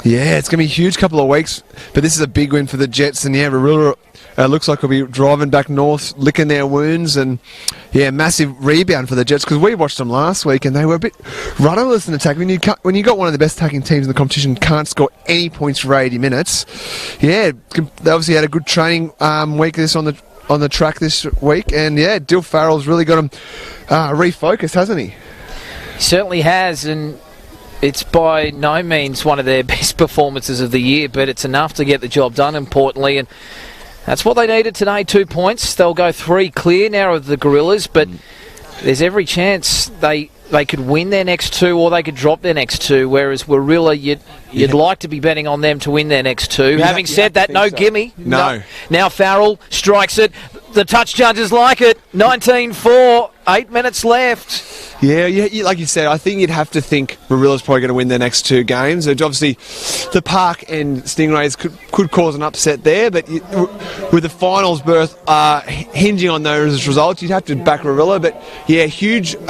yeah, it's going to be a huge couple of weeks. But this is a big win for the Jets. And yeah, Warilla looks like we'll be driving back north, licking their wounds, and yeah, massive rebound for the Jets, because we watched them last week and they were a bit rudderless in attack. When you got one of the best attacking teams in the competition, can't score any points for 80 minutes. Yeah, they obviously had a good training week this on the track this week, and yeah, Dill Farrell's really got them refocused, hasn't he? He certainly has, and it's by no means one of their best performances of the year, but it's enough to get the job done, importantly, and that's what they needed today, 2 points. They'll go 3 clear now of the Gorillas, but there's every chance they could win their next 2, or they could drop their next 2, whereas Warilla, you'd like to be betting on them to win their next 2. Having said that, no gimme. No. Now Farrell strikes it. The touch judges like it. 19-4, 8 minutes left. Yeah, like you said, I think you'd have to think Warilla's probably going to win their next 2 games. Obviously, the Park and Stingrays could cause an upset there, but with the finals berth hinging on those results, you'd have to back Warilla. But yeah, huge. You'd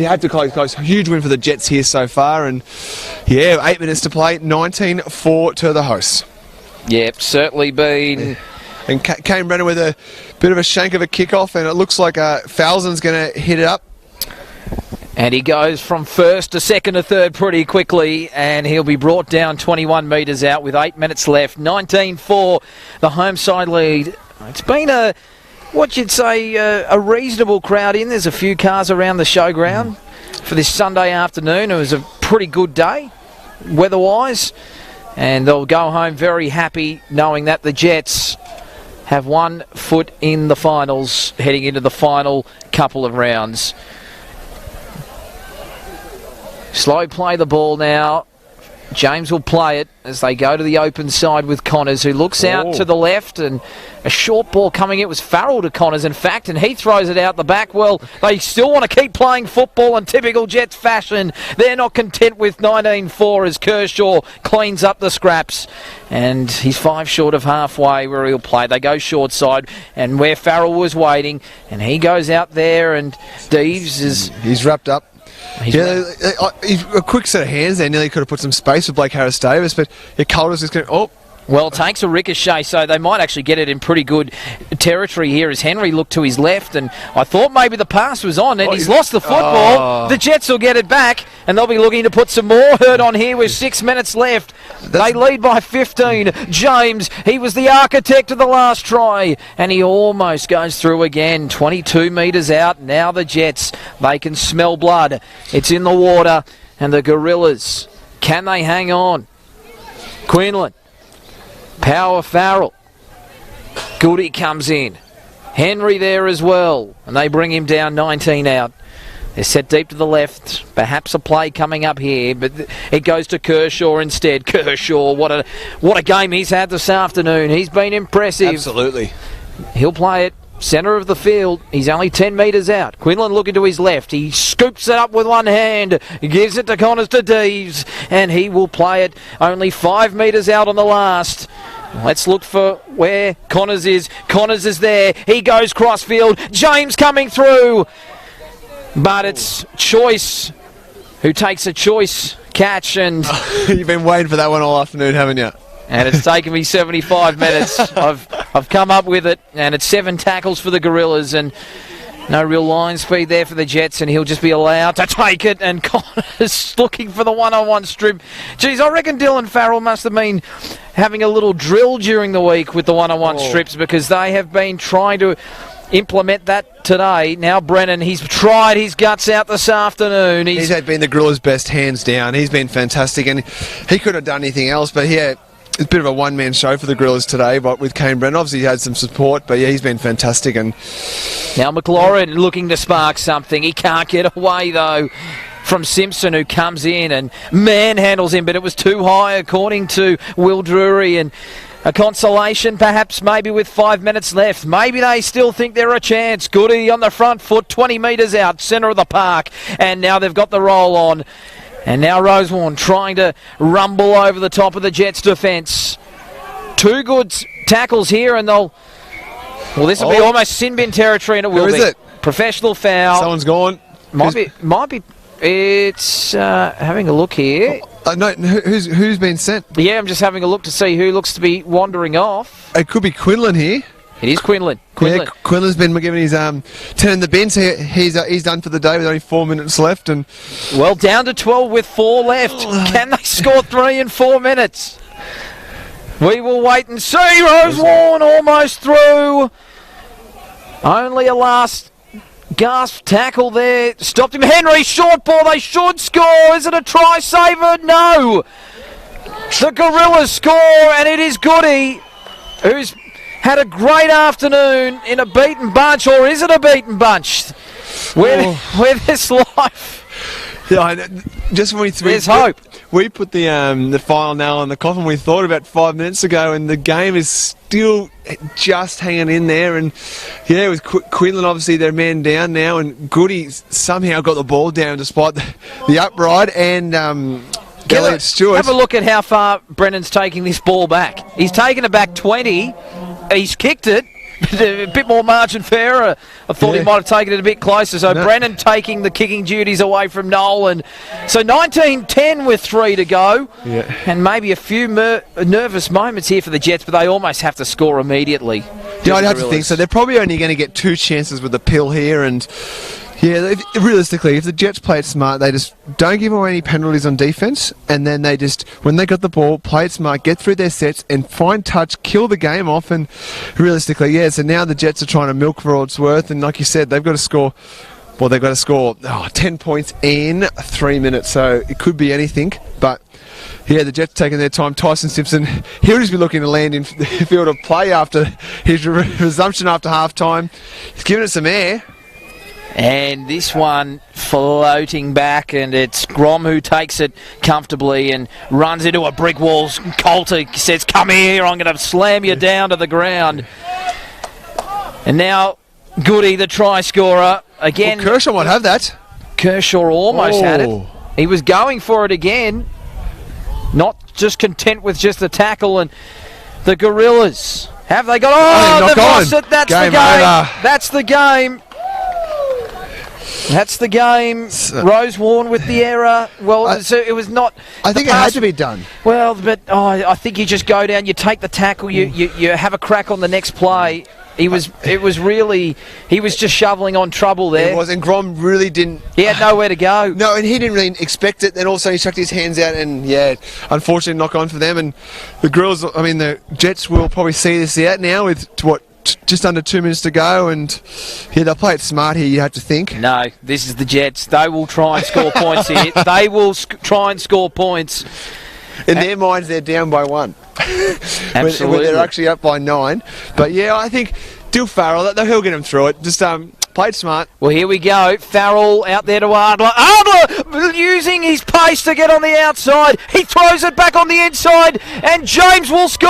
have to close. Huge win for the Jets here so far, and yeah, 8 minutes to play. 19-4 to the hosts. Yep, certainly been. Yeah. And Kane Brennan with a bit of a shank of a kickoff, and it looks like Falzen's going to hit it up. And he goes from first to second to third pretty quickly, and he'll be brought down 21 metres out with 8 minutes left. 19-4, the home side lead. It's been a reasonable crowd in. There's a few cars around the showground for this Sunday afternoon. It was a pretty good day, weather-wise, and they'll go home very happy knowing that the Jets have 1 foot in the finals heading into the final couple of rounds. Slow play the ball now. James will play it as they go to the open side with Connors, who looks out to the left, and a short ball coming. It was Farrell to Connors, in fact, and he throws it out the back. Well, they still want to keep playing football in typical Jets fashion. They're not content with 19-4 as Kershaw cleans up the scraps, and he's 5 short of halfway where he'll play. They go short side, and where Farrell was waiting, and he goes out there, and he's wrapped up. A quick set of hands there. Nearly could have put some space with Blake Harris-Davis, but Calder's just going, well, it takes a ricochet, so they might actually get it in pretty good territory here as Henry looked to his left, and I thought maybe the pass was on, and he's lost the football. The Jets will get it back, and they'll be looking to put some more hurt on here with 6 minutes left. They lead by 15. James, he was the architect of the last try, and he almost goes through again. 22 metres out. Now the Jets, they can smell blood. It's in the water, and the Gorillas, can they hang on? Quinlan. Power Farrell. Goody comes in. Henry there as well. And they bring him down 19 out. They're set deep to the left. Perhaps a play coming up here, but it goes to Kershaw instead. Kershaw, what a game he's had this afternoon. He's been impressive. Absolutely. He'll play it. Centre of the field. He's only 10 metres out. Quinlan looking to his left. He scoops it up with one hand. He gives it to Connors to Deves, and he will play it only 5 metres out on the last. Let's look for where Connors is. Connors is there. He goes crossfield. James coming through. But it's Choice who takes a choice catch. And you've been waiting for that one all afternoon, haven't you? And it's taken me 75 minutes. I've come up with it, and it's 7 tackles for the Gorillas, and no real line speed there for the Jets, and he'll just be allowed to take it. And Connors looking for the one-on-one strip. Geez, I reckon Dylan Farrell must have been having a little drill during the week with the one-on-one strips, because they have been trying to implement that today. Now Brennan, he's tried his guts out this afternoon. He's had been the Gorillas' best, hands down. He's been fantastic, and he couldn't have done anything else. But yeah, it's a bit of a one-man show for the Gorillas today, but with Kane Brennan. Obviously, he had some support, but yeah, he's been fantastic. And now McLaurin looking to spark something. He can't get away, though, from Simpson, who comes in and manhandles him, but it was too high, according to Will Drury. And a consolation, perhaps, maybe with 5 minutes left. Maybe they still think they're a chance. Goody on the front foot, 20 metres out, centre of the park. And now they've got the roll on. And now Rosewarne trying to rumble over the top of the Jets' defence. Two good tackles here, and they'll... Well, this will be almost sin bin territory, and it will be. Who is it? Professional foul. Someone's gone. Might be. It's having a look here. No, who's been sent? Yeah, I'm just having a look to see who looks to be wandering off. It could be Quinlan here. It is Quinlan. Yeah, Quinlan's been given his 10 in the bin, so he's done for the day with only 4 minutes left. And well, down to 12 with 4 left. Can they score 3 in 4 minutes? We will wait and see. Rosewarne almost through. Only a last gasp tackle there. Stopped him. Henry, short ball. They should score. Is it a try saver? No. The Gorillas score, and it is Goody, who's had a great afternoon in a beaten bunch. Or is it a beaten bunch? Where this life... Yeah, just when there's hope. We put the final nail on the coffin. We thought about 5 minutes ago, and the game is still just hanging in there. And yeah, with Quinlan obviously their man down now, and Goody somehow got the ball down despite the upride. And Elliot Stewart. Have a look at how far Brennan's taking this ball back. He's taken it back 20. He's kicked it. A bit more margin for error. I thought he might have taken it a bit closer. So Brennan taking the kicking duties away from Nolan. So 19-10 with 3 to go. Yeah. And maybe a few nervous moments here for the Jets, but they almost have to score immediately. Yeah, I'd have to think so. They're probably only going to get 2 chances with the pill here. And yeah, realistically, if the Jets play it smart, they just don't give away any penalties on defence, and then they just, when they got the ball, play it smart, get through their sets, and find touch, kill the game off. And realistically, yeah, so now the Jets are trying to milk for all it's worth, and like you said, they've got to score. Well, they've got to score 10 points in 3 minutes, so it could be anything. But yeah, the Jets taking their time. Tyson Simpson, he'll just be looking to land in the field of play after his resumption after half time. He's giving it some air. And this one floating back, and it's Grom who takes it comfortably and runs into a brick wall. Coulter says, "Come here, I'm going to slam you down to the ground." And now Goody, the try scorer, again. Well, Kershaw might have that. Kershaw almost had it. He was going for it again. Not just content with just the tackle. And the Gorillas, have they got... Oh, they've lost it. That's the game. That's the game. That's the game. Rosewarne with the error. Well, it was not... I think it had to be done. Well, but I think you just go down, you take the tackle, you have a crack on the next play. He was just shoveling on trouble there. It was, and Grom really didn't... He had nowhere to go. No, and he didn't really expect it. Then also he chucked his hands out, and yeah, unfortunately knock on for them. And the Grills, I mean, the Jets will probably see this out now with just under 2 minutes to go, and yeah, they'll play it smart here, you have to think. No, this is the Jets. They will try and score points here. They will try and score points. In their minds, they're down by 1. Absolutely. when they're actually up by 9. But yeah, I think Dill Farrell, he'll get him through it. Just played smart. Well, here we go. Farrell out there to Adler. Adler using his pace to get on the outside. He throws it back on the inside, and James will score.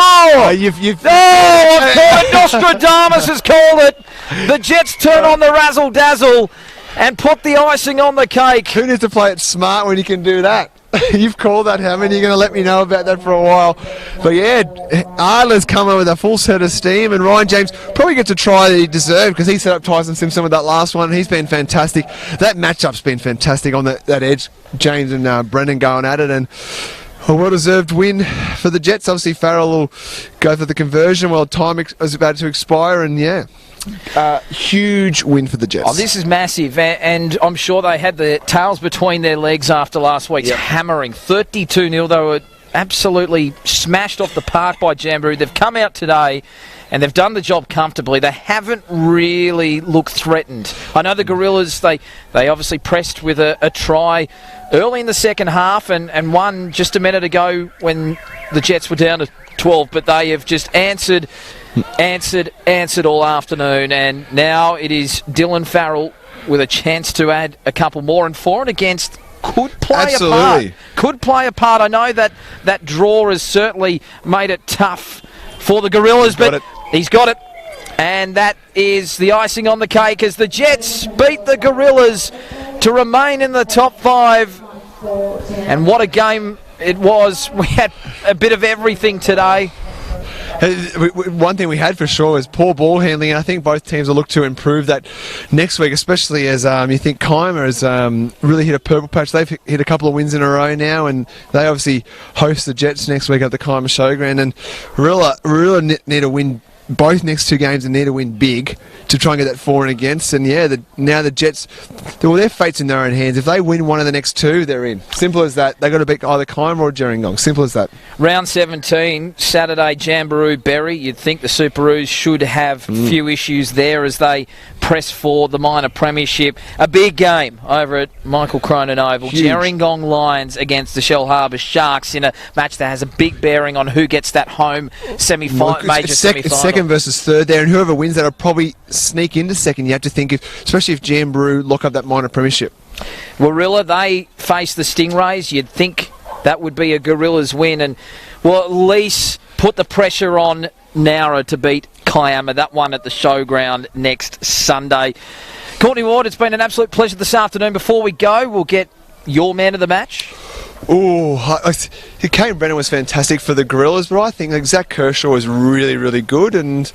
Nostradamus has called it. The Jets turn on the razzle-dazzle and put the icing on the cake. Who needs to play it smart when you can do that? You've called that, Hammond. You're going to let me know about that for a while. But yeah, Adler's come in with a full set of steam, and Ryan James probably gets a try that he deserved because he set up Tyson Simpson with that last one. He's been fantastic. That matchup's been fantastic on that edge. James and Brendan going at it, and a well-deserved win for the Jets. Obviously, Farrell will go for the conversion while time is about to expire, and yeah. Huge win for the Jets. Oh, this is massive, and I'm sure they had the tails between their legs after last week's hammering. 32-0. They were absolutely smashed off the park by Jamboree. They've come out today and they've done the job comfortably. They haven't really looked threatened. I know the Gorillas, they obviously pressed with a try early in the second half and won just a minute ago when the Jets were down to 12, but they have just answered all afternoon, and now it is Dylan Farrell with a chance to add a couple more, and for and against could play a part. Could play a part. I know that draw has certainly made it tough for the Gorillas, but he's got it. And that is the icing on the cake as the Jets beat the Gorillas to remain in the top 5. And what a game it was. We had a bit of everything today. One thing we had for sure is poor ball handling, and I think both teams will look to improve that next week, especially as you think Keimer has really hit a purple patch. They've hit a couple of wins in a row now, and they obviously host the Jets next week at the Keimer Showground, and Warilla need to win both next 2 games and need to win big to try and get that for and against. And yeah, now the Jets, well, their fate's in their own hands. If they win one of the next 2, they're in. Simple as that. They've got to beat either Keimer or Gerringong. Simple as that. Round 17, Saturday, Jamboree-Berry. You'd think the Superoos should have few issues there as they press for the minor premiership. A big game over at Michael Cronin Oval. Huge. Gerringong Lions against the Shell Harbour Sharks in a match that has a big bearing on who gets that home major semi-final. Second versus third there, and whoever wins that will probably sneak into second. You have to think, especially if Jamboree lock up that minor premiership. Warilla, they face the Stingrays. You'd think that would be a Gorillas win, and well, at least put the pressure on Nowra to beat Kiama. That one at the showground next Sunday. Courtney Ward, it's been an absolute pleasure this afternoon. Before we go, we'll get your man of the match. Kane Brennan was fantastic for the Gorillas, but I think Zach Kershaw was really, really good, and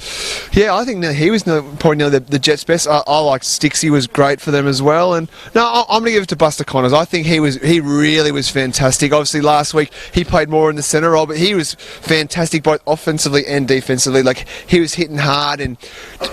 yeah, I think he was probably the Jets' best. I like Stixie was great for them as well, and no, I'm going to give it to Buster Connors. I think he really was fantastic. Obviously, last week he played more in the centre role, but he was fantastic both offensively and defensively. Like, he was hitting hard, and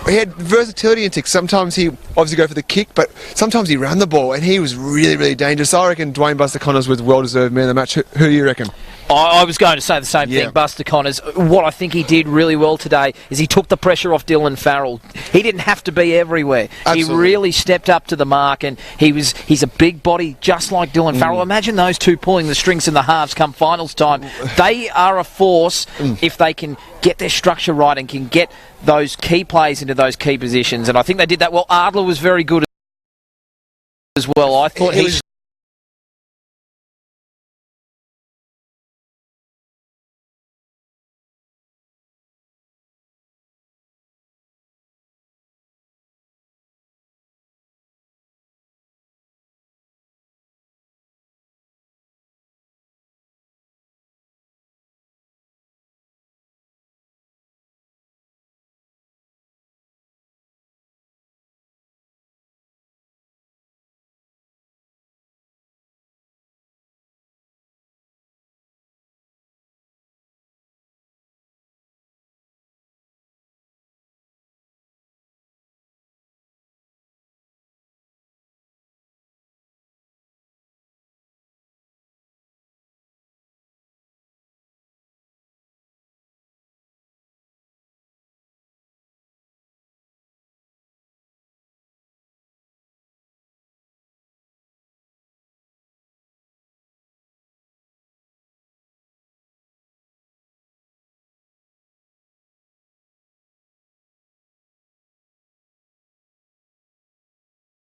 he had versatility in ticks. Sometimes he obviously go for the kick, but sometimes he ran the ball, and he was really, really dangerous. I reckon Dwayne Buster Connors was well-deserved man of the match. Who do you reckon? I was going to say the same thing, Buster Connors. What I think he did really well today is he took the pressure off Dylan Farrell. He didn't have to be everywhere. Absolutely. He really stepped up to the mark, and he's a big body just like Dylan Farrell. Imagine those two pulling the strings in the halves come finals time. They are a force if they can get their structure right and can get those key plays into those key positions, and I think they did that well. Ardler was very good as well. I thought he